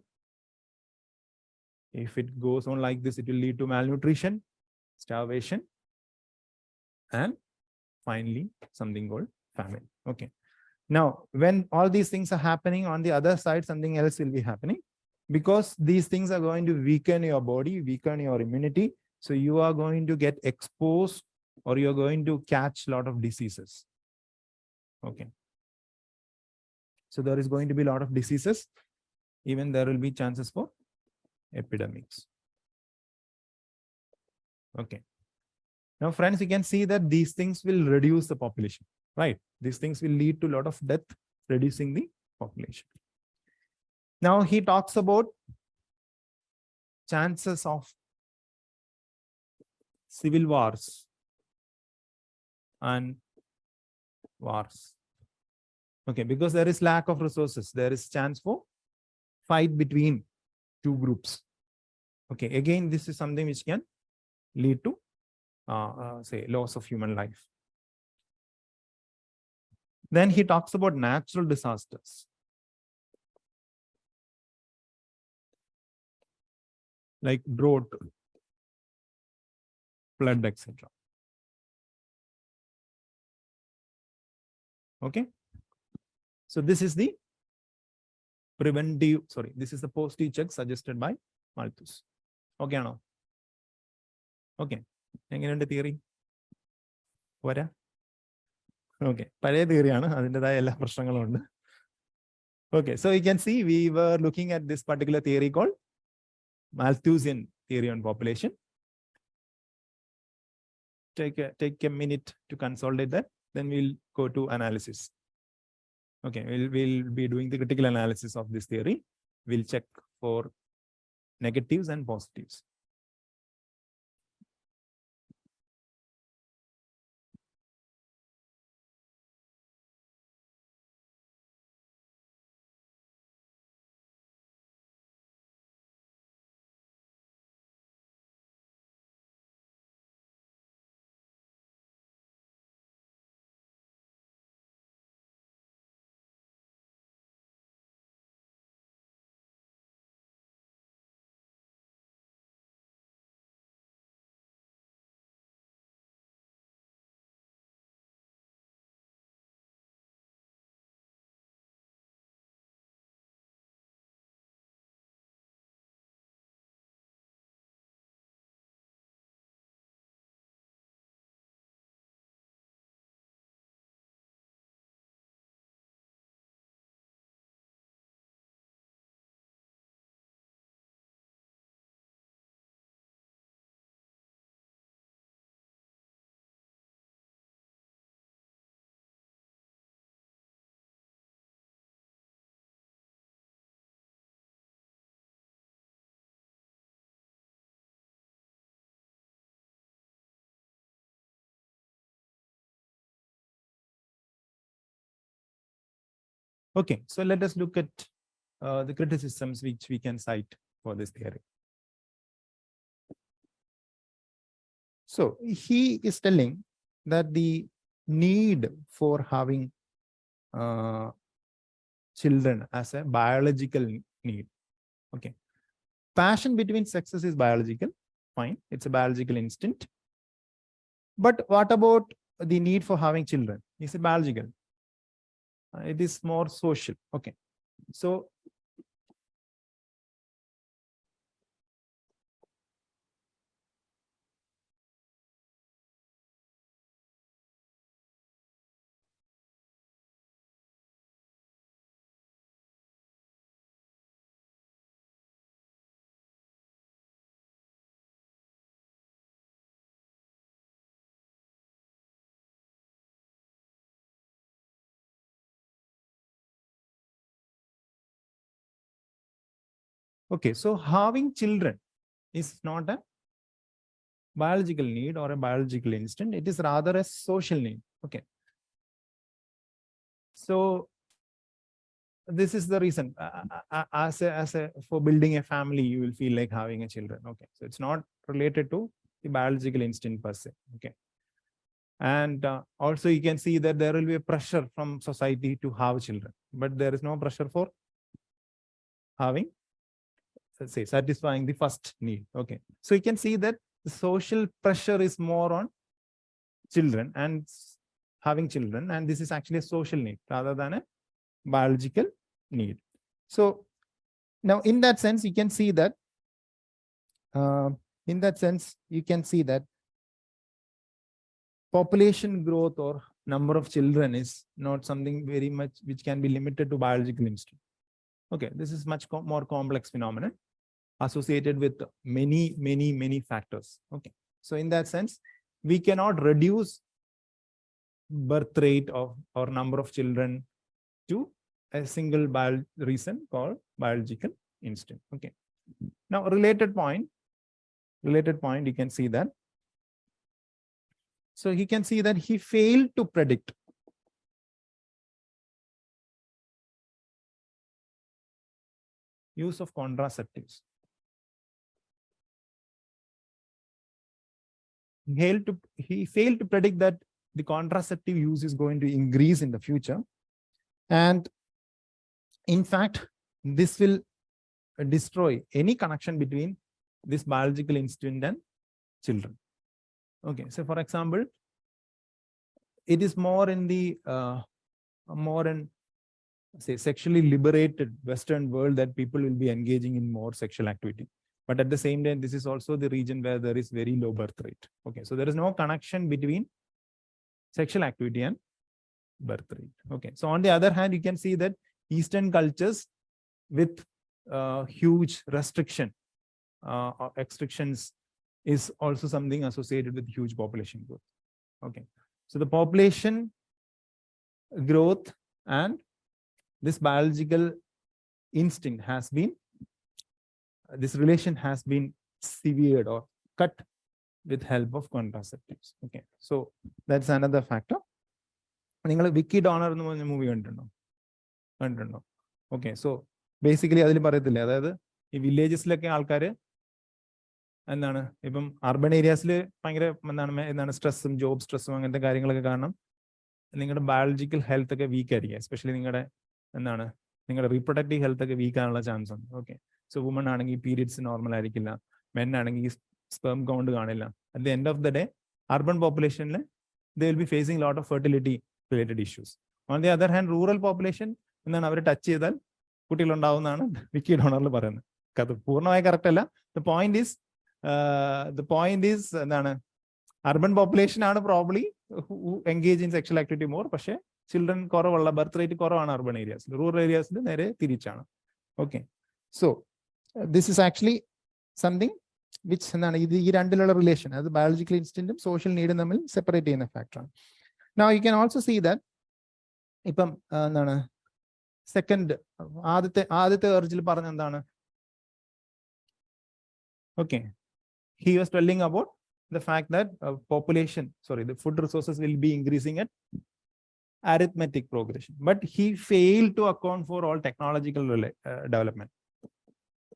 If it goes on like this, it will lead to malnutrition, starvation, and finally something called famine. Okay. Now, when all these things are happening, on the other side, something else will be happening because these things are going to weaken your body, weaken your immunity. So you are going to get exposed or you're going to catch a lot of diseases. Okay. So there is going to be a lot of diseases. Even there will be chances for epidemics. Okay. Now, friends, you can see that these things will reduce the population, right? These things will lead to a lot of death, reducing the population. Now, he talks about chances of civil wars and wars. Okay, because there is lack of resources, there is chance for fight between two groups. Okay, again, this is something which can lead to, say, loss of human life. Then he talks about natural disasters. Like drought, flood, etc. Okay. So this is the preventive, sorry, this is the positive check suggested by Malthus. Okay, no? Okay. എങ്ങനെയുണ്ട് theory? പോരാ? Okay. പഴയ തിയറിയാണ്, അതിൻ്റെതായ എല്ലാ പ്രശ്നങ്ങളും ഉണ്ട്. Okay, so you can see we were looking at this particular theory called Malthusian theory on population. Take a minute to consolidate that, then we'll go to analysis. Okay, we'll be doing the critical analysis of this theory. We'll check for negatives and positives. Okay, so let us look at the criticisms which we can cite for this theory. So he is telling that the need for having children as a biological need. Okay. Passion between sexes is biological. Fine. It's a biological instinct. But what about the need for having children? Is it biological? It is more social. Okay. So okay, so having children is not a biological need or a biological instinct. It is rather a social need. Okay. So this is the reason. For building a family, you will feel like having a children. Okay. So it's not related to the biological instinct per se. Okay. And also you can see that there will be a pressure from society to have children, but there is no pressure for having, let's say, satisfying the first need. Okay. So you can see that the social pressure is more on children and having children, and this is actually a social need rather than a biological need. So now in that sense, you can see that population growth or number of children is not something very much which can be limited to biological instinct. Okay, this is much more complex phenomenon associated with many factors. Okay, so in that sense, we cannot reduce birth rate of or number of children to a single reason called biological instinct. Okay, now related point, you can see that. So he can see that he failed to predict use of contraceptives. He failed to predict that the contraceptive use is going to increase in the future. And in fact, this will destroy any connection between this biological instinct and children. Okay, so for example, it is more in the say sexually liberated Western world that people will be engaging in more sexual activity. But at the same time, this is also the region where there is very low birth rate. Okay, so there is no connection between sexual activity and birth rate. Okay, so on the other hand, you can see that Eastern cultures with huge restrictions is also something associated with huge population growth. Okay, so the population growth and this biological instinct has been, this relation has been severed or cut with help of contraceptives. Okay, so that's another factor. നിങ്ങൾ വിക്കി donor എന്ന് പറഞ്ഞ movie കണ്ടിട്ടുണ്ടോ? Okay, so basically അതിൽ പറയത്തില്ലേ, അതായത് ഈ വില്ലേജസിലൊക്കെ ആൾക്കാർ എന്താണ് ഇപ്പം അർബൻ ഏരിയാസിൽ ഭയങ്കര എന്താണ് സ്ട്രെസ്സും ജോബ് സ്ട്രെസ്സും അങ്ങനത്തെ കാര്യങ്ങളൊക്കെ കാരണം നിങ്ങളുടെ ബയോളജിക്കൽ ഹെൽത്ത് ഒക്കെ വീക്ക് ആയിരിക്കും. എസ്പെഷ്യലി നിങ്ങളുടെ റീപ്രൊഡക്റ്റീവ് ഹെൽത്ത് ഒക്കെ വീക്ക് ആകാനുള്ള ചാൻസ് ഉണ്ട്. ഓക്കെ, സോ വുമൺ ആണെങ്കിൽ പീരിയഡ്സ് നോർമൽ ആയിരിക്കില്ല, മെൻ ആണെങ്കിൽ സ്പെർം കൗണ്ട് കാണില്ല. At the end of the day urban പോപ്പുലേഷനിൽ they will be facing a lot of fertility related issues. On the other hand, rural population എന്താണ് അവർ touch ചെയ്താൽ കുട്ടികളുണ്ടാവുന്നതാണ് വിക്കി ഡോണറിൽ പറയുന്നത്. അത് പൂർണ്ണമായി കറക്റ്റ് അല്ല. ദ പോയിന്റ് ഈസ് എന്താണ്, അർബൻ പോപ്പുലേഷൻ ആണ് probably engage in sexual activity more, പക്ഷേ ചിൽഡ്രൻ കുറവുള്ള, ബർത്ത് റേറ്റ് കുറവാണ് അർബൻ ഏരിയാസിൽ. റൂറൽ ഏരിയാസിൽ നേരെ തിരിച്ചാണ്. Okay, so this is actually something which എന്താണ് ഇത് ഈ രണ്ടിലുള്ള റിലേഷൻ, അത് ബയോളജിക്കൽ ഇൻസ്റ്റിൻറ്റും സോഷ്യൽ നീഡും തമ്മിൽ സെപ്പറേറ്റ് ചെയ്യുന്ന ഫാക്ടറാണ്. Now you can also see that ഇപ്പം എന്താണ് സെക്കൻഡ് ആദ്യത്തെ എർജിൽ പറഞ്ഞ എന്താണ്, okay, he was telling about the fact that the food resources will be increasing at arithmetic progression, but he failed to account for all technological development.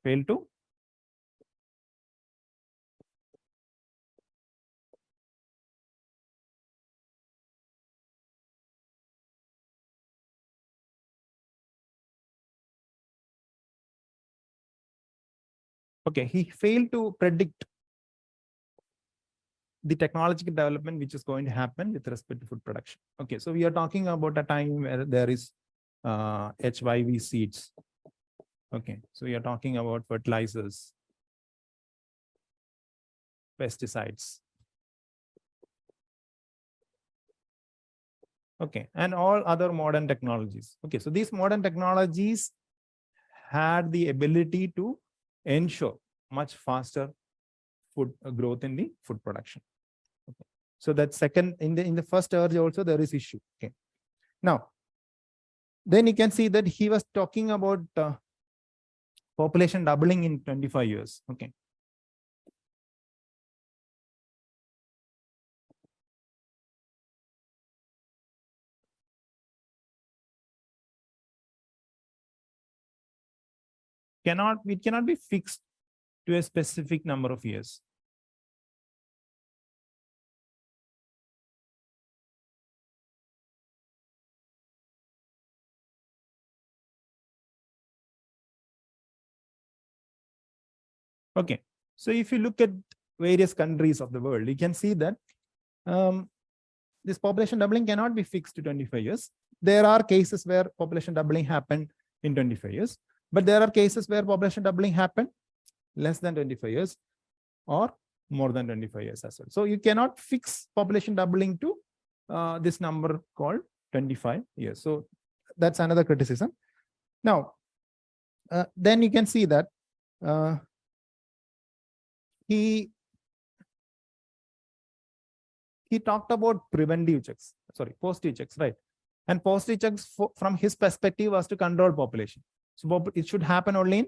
Failed to he failed to predict the technological development which is going to happen with respect to food production. Okay, so we are talking about a time where there is HYV seeds. Okay, so we are talking about fertilizers, pesticides. Okay, and all other modern technologies. Okay, so these modern technologies had the ability to ensure much faster food growth in the food production. Okay. So that second, in the first urge also there is issue. Okay. Now, then you can see that he was talking about population doubling in 25 years. Okay. It cannot be fixed to a specific number of years. Okay, so if you look at various countries of the world, you can see that this population doubling cannot be fixed to 25 years. There are cases where population doubling happened in 25 years, but there are cases where population doubling happened less than 25 years or more than 25 years as well. So you cannot fix population doubling to this number called 25 years. So that's another criticism. Now, then you can see that he talked about preventive checks, positive checks, right? And positive checks from his perspective was to control population. So it should happen only in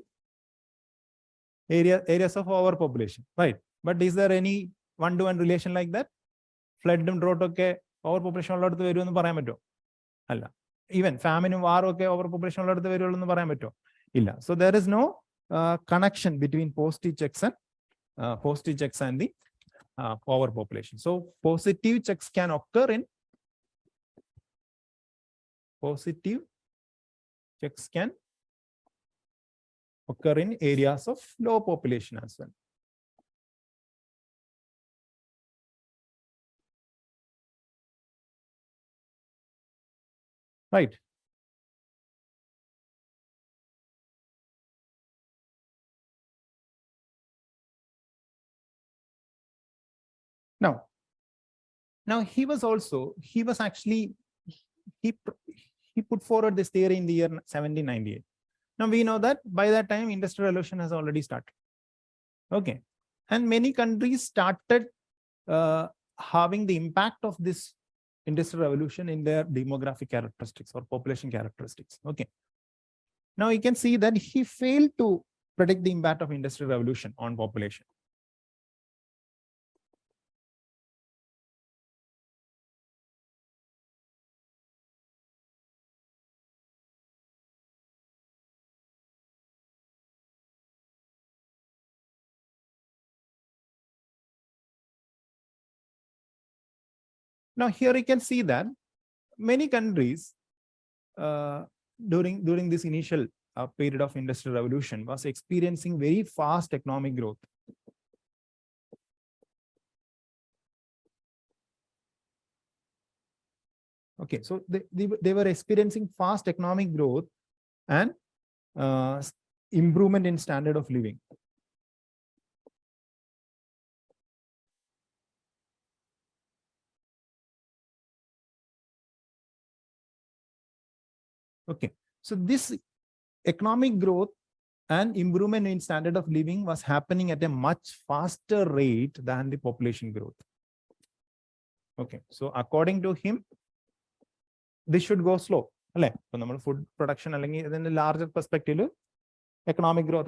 areas of overpopulation, right? But is there any one-to-one relation like that? Flood and drought okay, overpopulation ഉള്ളിടത്ത് വരുമെന്ന് പറയാൻ പറ്റുമോ? അല്ല. Even famine, war okay, overpopulation ഉള്ളിടത്ത് വരുമെന്ന് പറയാൻ പറ്റുമോ? ഇല്ല. So there is no connection between positive checks and the overpopulation. So positive checks can occur in areas of low population as well. Right. Now he put forward this theory in the year 1798. Now we know that by that time industrial revolution has already started. Okay, and many countries started having the impact of this industrial revolution in their demographic characteristics or population characteristics. Okay, now you can see that he failed to predict the impact of industrial revolution on population. Now here you can see that many countries during this initial period of industrial revolution was experiencing very fast economic growth. Okay, so they were experiencing fast economic growth and improvement in standard of living. Okay, so this economic growth and improvement in standard of living was happening at a much faster rate than the population growth. Okay, so according to him, this should go slow. Food production in a larger perspective, economic growth,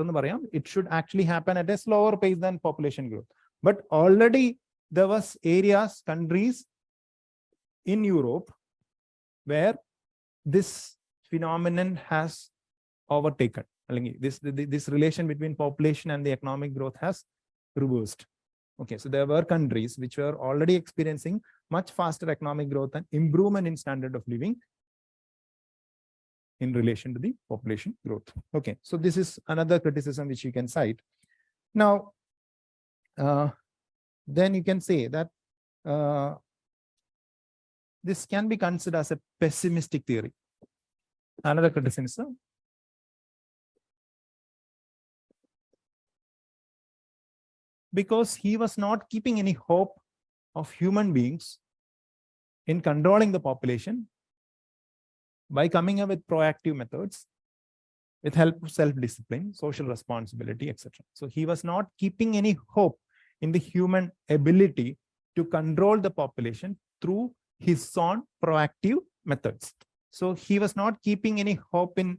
it should actually happen at a slower pace than population growth. But already there was countries in Europe where this phenomenon has overtaken. This relation between population and the economic growth has reversed. Okay, so there were countries which were already experiencing much faster economic growth and improvement in standard of living in relation to the population growth. Okay, so this is another criticism which you can cite. Now, then you can say that this can be considered as a pessimistic theory. Another criticism. Because he was not keeping any hope of human beings in controlling the population by coming up with proactive methods with help of self-discipline, social responsibility, etc. So he was not keeping any hope in the human ability to control the population through his own proactive methods. So he was not keeping any hope in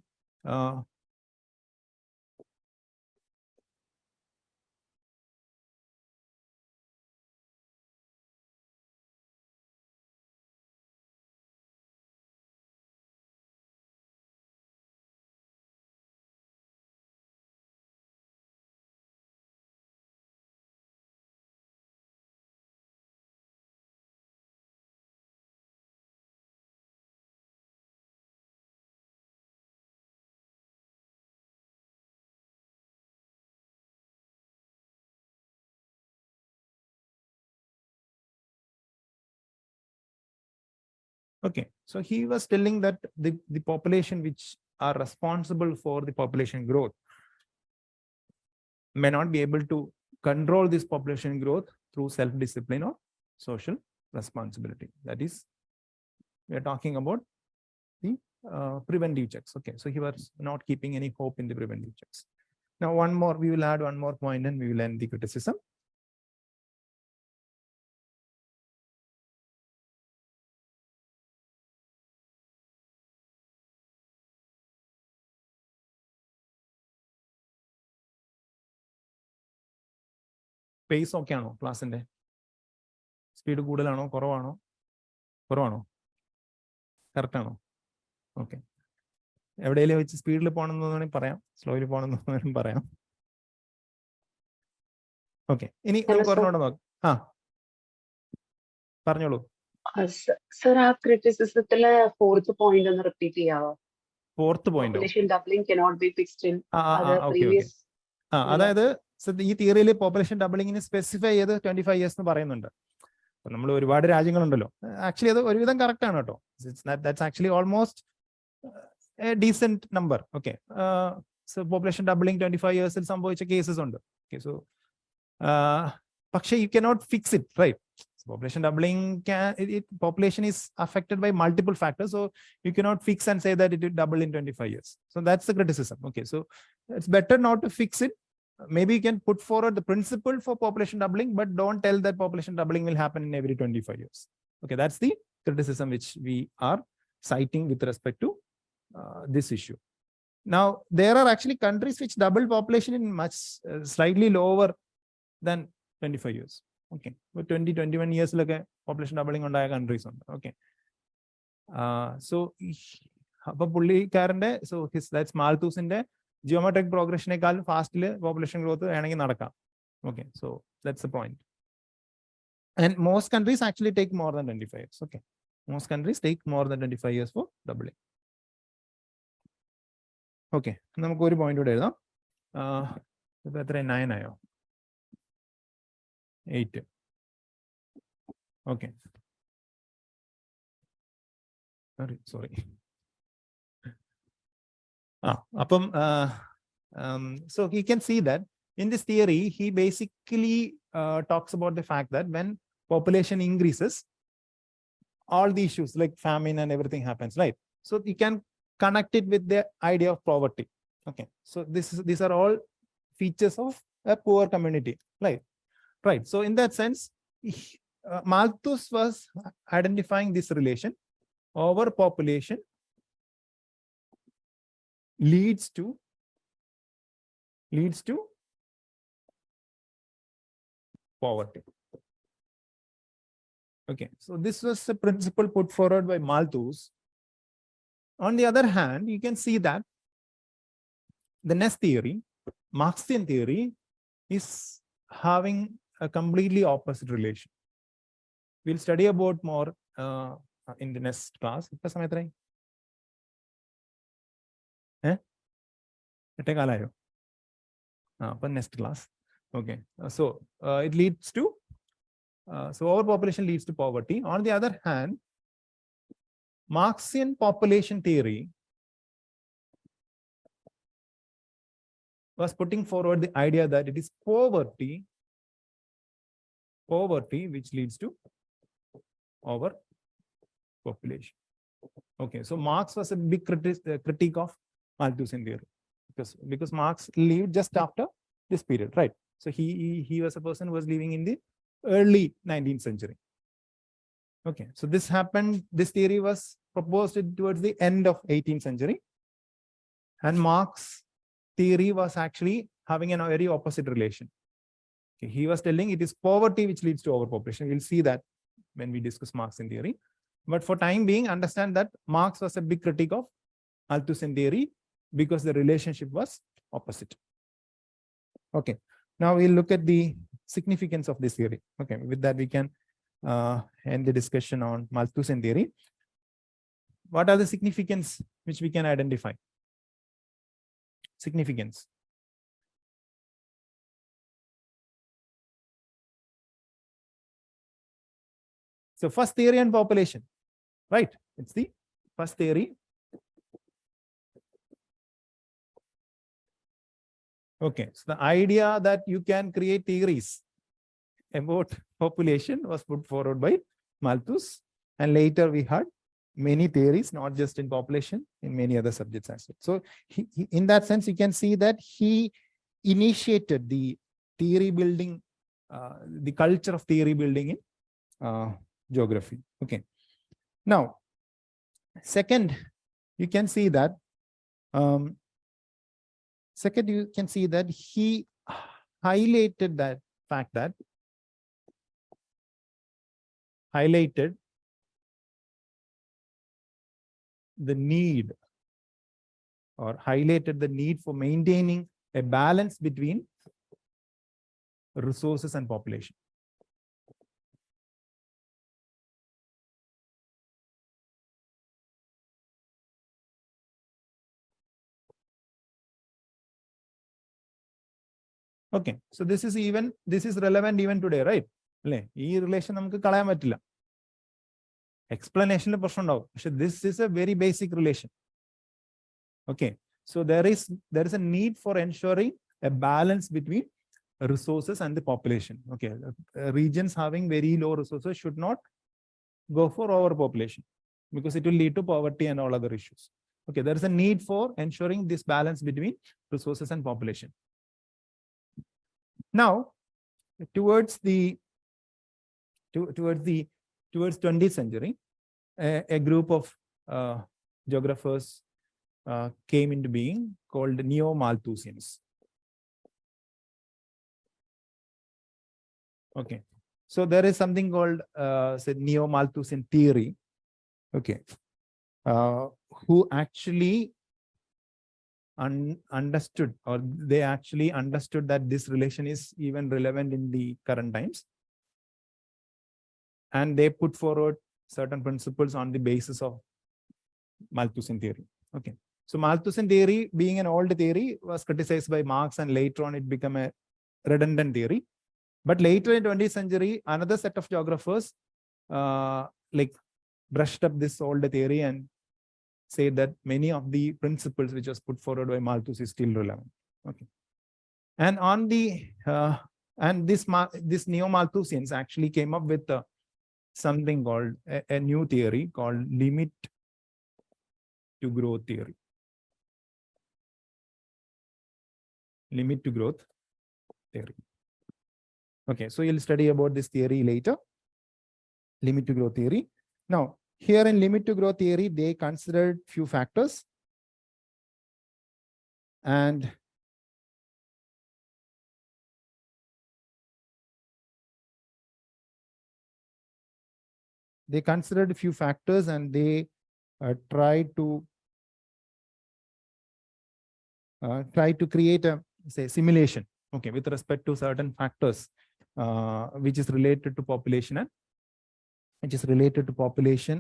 okay, so he was telling that the population which are responsible for the population growth may not be able to control this population growth through self-discipline or social responsibility. That is, we are talking about the preventive checks. Okay, so he was not keeping any hope in the preventive checks. Now, we will add one more point and we will end the criticism. Pace okay ആണോ ക്ലാസ്സിന്റെ? Speed കൂടുതലാണോ കുറവാണോ? കുറവാണോ? Correct ആണോ? Okay, എവിടെയെങ്കിലും വെച്ച് സ്പീഡിൽ പോകണമെന്ന് പറയാം, സ്ലോയിൽ പോകണമെന്ന് പറയാം. ഓക്കെ, ഇനി നമുക്ക് ഒരെണ്ണോടെ നോക്കാം. ആ, പറഞ്ഞോളൂ. സർ, ആ ക്രിറ്റിസിസത്തിലെ ഫോർത്ത് പോയിന്റ് ഒന്ന് റിപ്പീറ്റ് ചെയ്യാവോ? ഫോർത്ത് പോയിന്റ് അതായത് ഈ തിയറിയിൽ പോപ്പുലേഷൻ ഡബിളിങ്ങിന് സ്പെസിഫൈ ചെയ്ത് 25 years എന്ന് പറയുന്നുണ്ട്. നമ്മൾ ഒരുപാട് രാജ്യങ്ങളുണ്ടല്ലോ, ആക്ച്വലി അത് ഒരുവിധം കറക്റ്റ് ആണ് കേട്ടോ. That's actually almost a decent number. Okay, so population doubling 25 years സംഭവിച്ച കേസസ് ഉണ്ട്. ഓക്കെ, സോ പക്ഷേ you cannot fix it, right? Population doubling population is affected by multiple factors, so you cannot fix and say that it will double in 25 years. So that's the criticism. Okay, so it's better not to fix it. Maybe you can put forward the principle for population doubling, but don't tell that population doubling will happen in every 25 years. Okay, that's the criticism which we are citing with respect to this issue. Now, there are actually countries which double population in much slightly lower than 25 years. Okay, 20-21 years like population doubling on countries. Okay, so that's Malthus in the geometric progression fast population growth. Okay, so that's the point. And most countries actually take more than 25 years. Okay, most countries take more than 25 years for doubling. Okay, നമുക്ക് ഒരു point കൂടെ എഴുതാം. ഇപ്പൊ എത്ര 9 ആയോ? 8. Okay. Sorry. So you can see that in this theory, he basically talks about the fact that when population increases, all the issues like famine and everything happens, right? So you can connect it with the idea of poverty. Okay, so these are all features of a poor community, right? Right. So in that sense, Malthus was identifying this relation: overpopulation leads to poverty. Okay, so this was a principle put forward by Malthus On the other hand, you can see that the next theory, Marxian theory, is having a completely opposite relation. We'll study about more in the next class. Next class. Okay. So it leads to, so overpopulation leads to poverty. On the other hand, Marxian population theory was putting forward the idea that it is poverty which leads to overpopulation. Okay, so Marx was a big critique of Malthusian theory because Marx lived just after this period, right? So he was a person who was living in the early 19th century. Okay, so this happened. This theory was proposed towards the end of 18th century, and Marx theory was actually having a very opposite relation. Okay, he was telling it is poverty which leads to overpopulation. We'll see that when we discuss Marxian theory. But for time being, understand that Marx was a big critic of Malthusian theory because the relationship was opposite. Okay, now we'll look at the significance of this theory. Okay, with that we can end the discussion on Malthusian theory. What are the significance which we can identify? Significance. So first theory on population, right? It's the first theory. Okay, so the idea that you can create theories about population was put forward by Malthus, and later we had many theories, not just in population, in many other subjects as well. So in that sense, you can see that he initiated the theory building, the culture of theory building in geography. Okay. Now, second, you can see that he highlighted that fact that the need for maintaining a balance between resources and population. Okay, so this is relevant even today, right? This relation explanation, this is a very basic relation. Okay, so there is a need for ensuring a balance between resources and the population. Okay, regions having very low resources should not go for overpopulation because it will lead to poverty and all other issues. Okay, there is a need for ensuring this balance between resources and population. Now, towards 20th century, a group of geographers came into being called Neo-Malthusians. Okay, so there is something called Neo-Malthusian theory. Okay, who actually understood, or they actually understood that this relation is even relevant in the current times, and they put forward certain principles on the basis of Malthusian theory. Okay, so Malthusian theory, being an old theory, was criticized by Marx, and later on it became a redundant theory. But later in 20th century, another set of geographers brushed up this old theory and say that many of the principles which was put forward by Malthus is still relevant. Okay, and on the this Neo-Malthusians actually came up with something called a new theory called limit to growth theory. Limit to growth theory. Okay, so you'll study about this theory later. Limit to growth theory. Now, here in limit to growth theory, they considered few factors, and they tried to try to create a say simulation, okay, with respect to certain factors which is related to population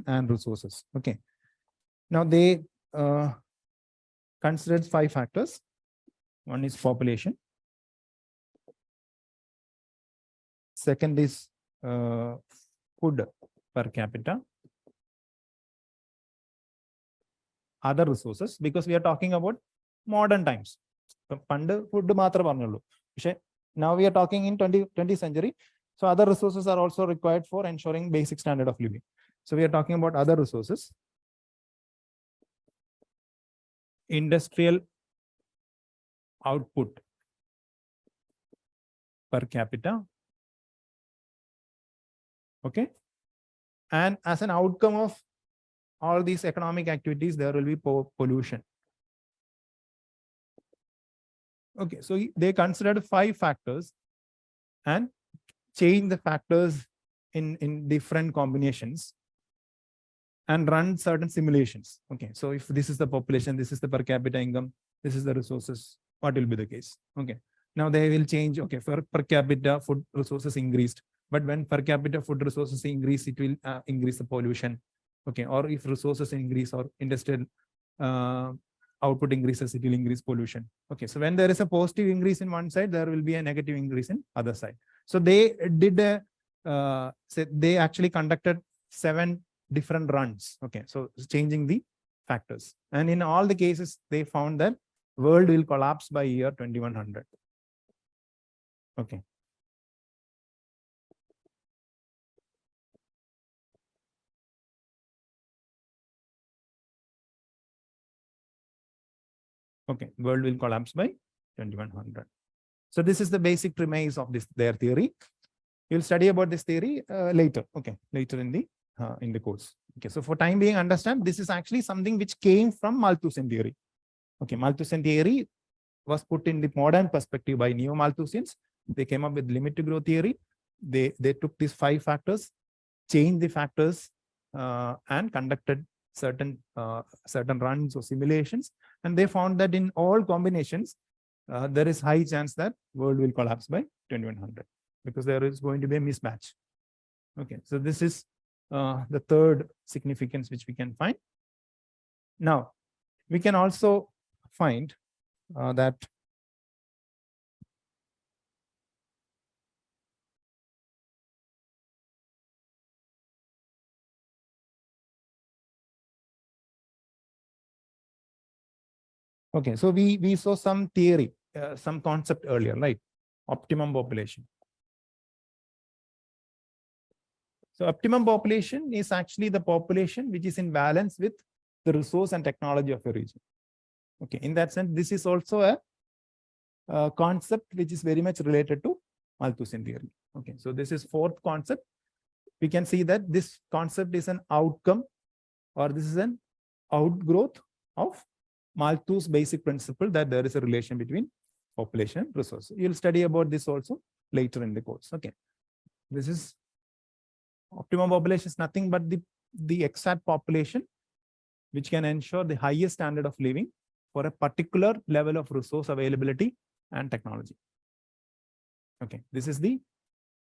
and resources. Okay. Now they considered 5 factors. One is population. Second is food per capita. Other resources, because we are talking about modern times. Food now we are talking in 20th century. So other resources are also required for ensuring basic standard of living. So we are talking about other resources. Industrial output per capita. Okay. And as an outcome of all these economic activities, there will be pollution. Okay, so they considered 5 factors and change the factors in different combinations and run certain simulations. Okay, so if this is the population, this is the per capita income, this is the resources, what will be the case? Okay, now they will change. Okay, for per capita food resources increased, but when per capita food resources increase, it will increase the pollution. Okay, or if resources increase or industrial output increases, it will increase pollution. Okay, so when there is a positive increase in one side, there will be a negative increase in other side. So they did a they actually conducted 7 different runs. Okay, so changing the factors, and in all the cases they found that world will collapse by year 2100. Okay. Okay, world will collapse by 2100. So this is the basic premise of their theory. You'll study about this theory later. Okay, later in the course. Okay, so for time being, understand this is actually something which came from Malthusian theory. Okay, Malthusian theory was put in the modern perspective by neo-Malthusians. They came up with limit to growth theory. They took these 5 factors, changed the factors, and conducted certain runs or simulations, and they found that in all combinations, there is high chance that world will collapse by 2100 because there is going to be a mismatch. Okay, so this is the third significance which we can find. Now, we can also find that okay, so we saw some theory, some concept earlier, right? Optimum population. So optimum population is actually the population which is in balance with the resource and technology of a region. Okay, in that sense, this is also a concept which is very much related to Malthusian theory. Okay, so this is 4th concept. We can see that this concept is an outcome, or this is an outgrowth of Malthus' basic principle that there is a relation between population and resource. You'll study about this also later in the course. Okay, this is optimum population is nothing but the exact population which can ensure the highest standard of living for a particular level of resource availability and technology. Okay, this is the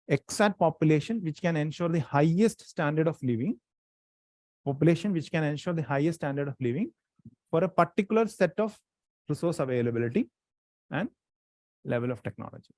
exact population which can ensure the highest standard of living, population which can ensure the highest standard of living for a particular set of resource availability and level of technology.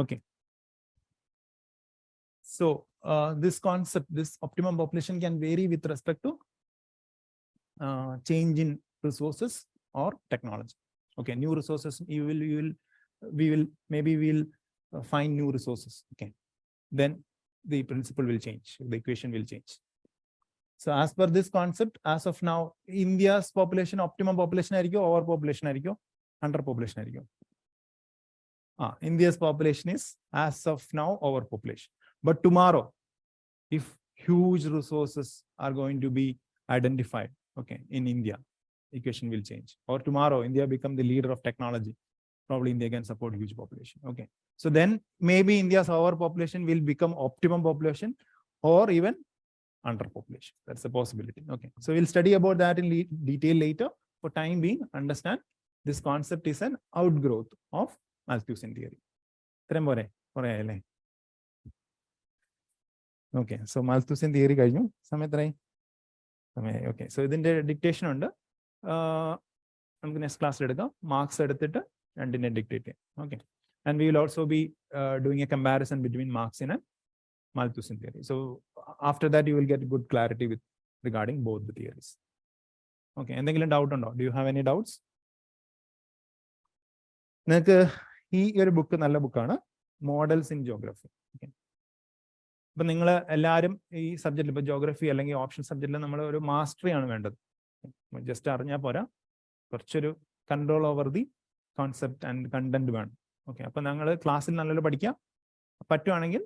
Okay. So this concept, this optimum population can vary with respect to change in resources or technology. Okay, new resources, maybe we'll find new resources. Okay, then the principle will change, the equation will change. So as per this concept, as of now, India's population, optimum population ariko, overpopulation ariko, underpopulation ariko. India's population is, as of now, overpopulation. But tomorrow, if huge resources are going to be identified, okay, in India, equation will change. Or tomorrow, India become the leader of technology, probably India can support huge population. Okay, so then maybe India's overpopulation will become optimum population or even underpopulation. That's a possibility. Okay, so we'll study about that in detail later. For time being, understand this concept is an outgrowth of Malthus's theory. Okay, so Malthus's theory കഴിഞ്ഞു. സമയത്രയായി? Okay, so ഇതിന്റെ dictation ഉണ്ട്. നമുക്ക് next class എടുക്കാം. Marks എടുത്തിട്ട് രണ്ടിനെ dictate ചെയ്യാം. Okay, and we will also be doing a comparison between Marxian and Malthus's theory. So after that, you will get good clarity with regarding both the theories. Okay, എന്തെങ്കിലും doubt ഉണ്ടോ? Do you have any doubts? നിങ്ങൾക്ക് ഈ ഒരു book നല്ല ബുക്കാണ്, models in geography. Okay, ഇപ്പൊ നിങ്ങൾ എല്ലാവരും ഈ സബ്ജക്റ്റിൽ, ഇപ്പൊ ജോഗ്രഫി അല്ലെങ്കിൽ ഓപ്ഷൻ സബ്ജക്റ്റിൽ നമ്മൾ ഒരു മാസ്റ്ററി ആണ് വേണ്ടത്. ജസ്റ്റ് അറിഞ്ഞാൽ പോരാ, കുറച്ചൊരു control over the concept and content വേണം. ഓക്കെ, അപ്പൊ ഞങ്ങൾ ക്ലാസ്സിൽ നല്ലപോലെ പഠിക്കാം, പറ്റുവാണെങ്കിൽ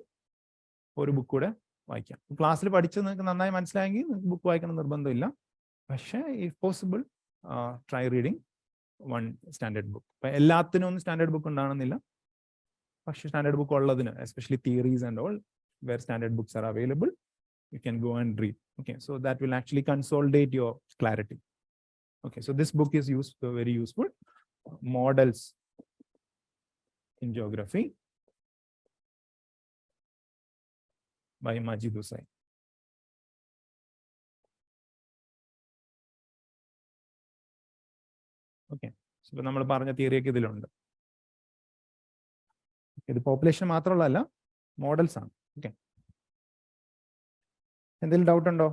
ഒരു ബുക്ക് കൂടെ വായിക്കാം. ക്ലാസ്സിൽ പഠിച്ച് നിങ്ങൾക്ക് നന്നായി മനസ്സിലായെങ്കിൽ നിങ്ങൾക്ക് ബുക്ക് വായിക്കണം നിർബന്ധമില്ല. പക്ഷേ if possible try reading one standard book. അപ്പൊ എല്ലാത്തിനും ഒന്നും സ്റ്റാൻഡേർഡ് ബുക്ക് ഉണ്ടാകണമെന്നില്ല, പക്ഷേ സ്റ്റാൻഡേർഡ് ബുക്ക് ഉള്ളതിന്, especially theories and all, where standard books are available, you can go and read. Okay, so that will actually consolidate your clarity. Okay, so this book is very useful. Models in Geography by Majid Hussain. Okay, so നമ്മൾ പറഞ്ഞ theory ഒക്കെ ഇതിലുണ്ട്. ഇത് population മാത്രമുള്ളതല്ല, models ആണ്. Okay, എന്തെങ്കിലും doubt ഉണ്ടോ?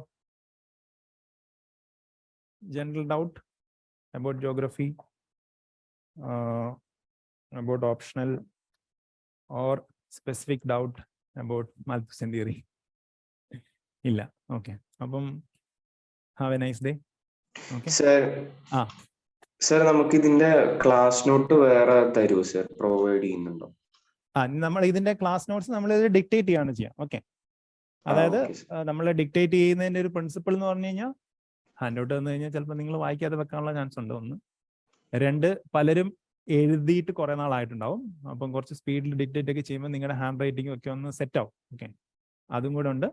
General doubt about geography, about optional, or specific doubt about Malthusian theory? ഇല്ല. ഓക്കെ, അപ്പം have a nice day. Sir, നമുക്ക് ഇതിന്റെ ക്ലാസ് നോട്ട് വേറെ തരുമോ സർ? പ്രൊവൈഡ് ചെയ്യുന്നുണ്ടോ? നമ്മൾ ഇതിന്റെ ക്ലാസ് നോട്ട്സ് നമ്മൾ ഇത് ഡിക്റ്റേറ്റ് ചെയ്യാണ് ചെയ്യാം. ഓക്കെ, അതായത് നമ്മൾ ഡിക്റ്റേറ്റ് ചെയ്യുന്നതിന്റെ ഒരു പ്രിൻസിപ്പിൾ എന്ന് പറഞ്ഞു കഴിഞ്ഞാൽ, ഹാൻഡ് ഔട്ട് വന്നു കഴിഞ്ഞാൽ ചിലപ്പോൾ നിങ്ങൾ വായിക്കാതെ വെക്കാനുള്ള ചാൻസ് ഉണ്ട്. ഒന്ന്, രണ്ട്, പലരും എഴുതിയിട്ട് കുറെ നാളായിട്ടുണ്ടാവും. അപ്പം കുറച്ച് സ്പീഡിൽ ഡിക്റ്റേറ്റ് ഒക്കെ ചെയ്യുമ്പോൾ നിങ്ങളുടെ ഹാൻഡ് റൈറ്റിംഗ് ഒക്കെ ഒന്ന് സെറ്റ് ആവും. ഓക്കെ, അതും കൂടെ ഉണ്ട്.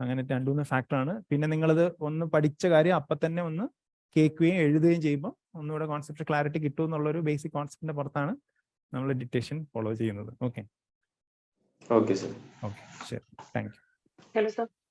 അങ്ങനെ രണ്ടു മൂന്ന് ഫാക്ടറാണ്. പിന്നെ നിങ്ങളത് ഒന്ന് പഠിച്ച കാര്യം അപ്പം തന്നെ ഒന്ന് കേൾക്കുകയും എഴുതുകയും ചെയ്യുമ്പോൾ ഒന്നുകൂടെ കോൺസെപ്റ്റ് ക്ലാരിറ്റി കിട്ടും എന്നുള്ളൊരു ബേസിക് കോൺസെപ്റ്റിന്റെ പുറത്താണ് നമ്മൾ ഡിക്റ്റേഷൻ ഫോളോ ചെയ്യുന്നത്. Okay, okay sir. ഓക്കെ, ശരി, താങ്ക് യു. Hello sir.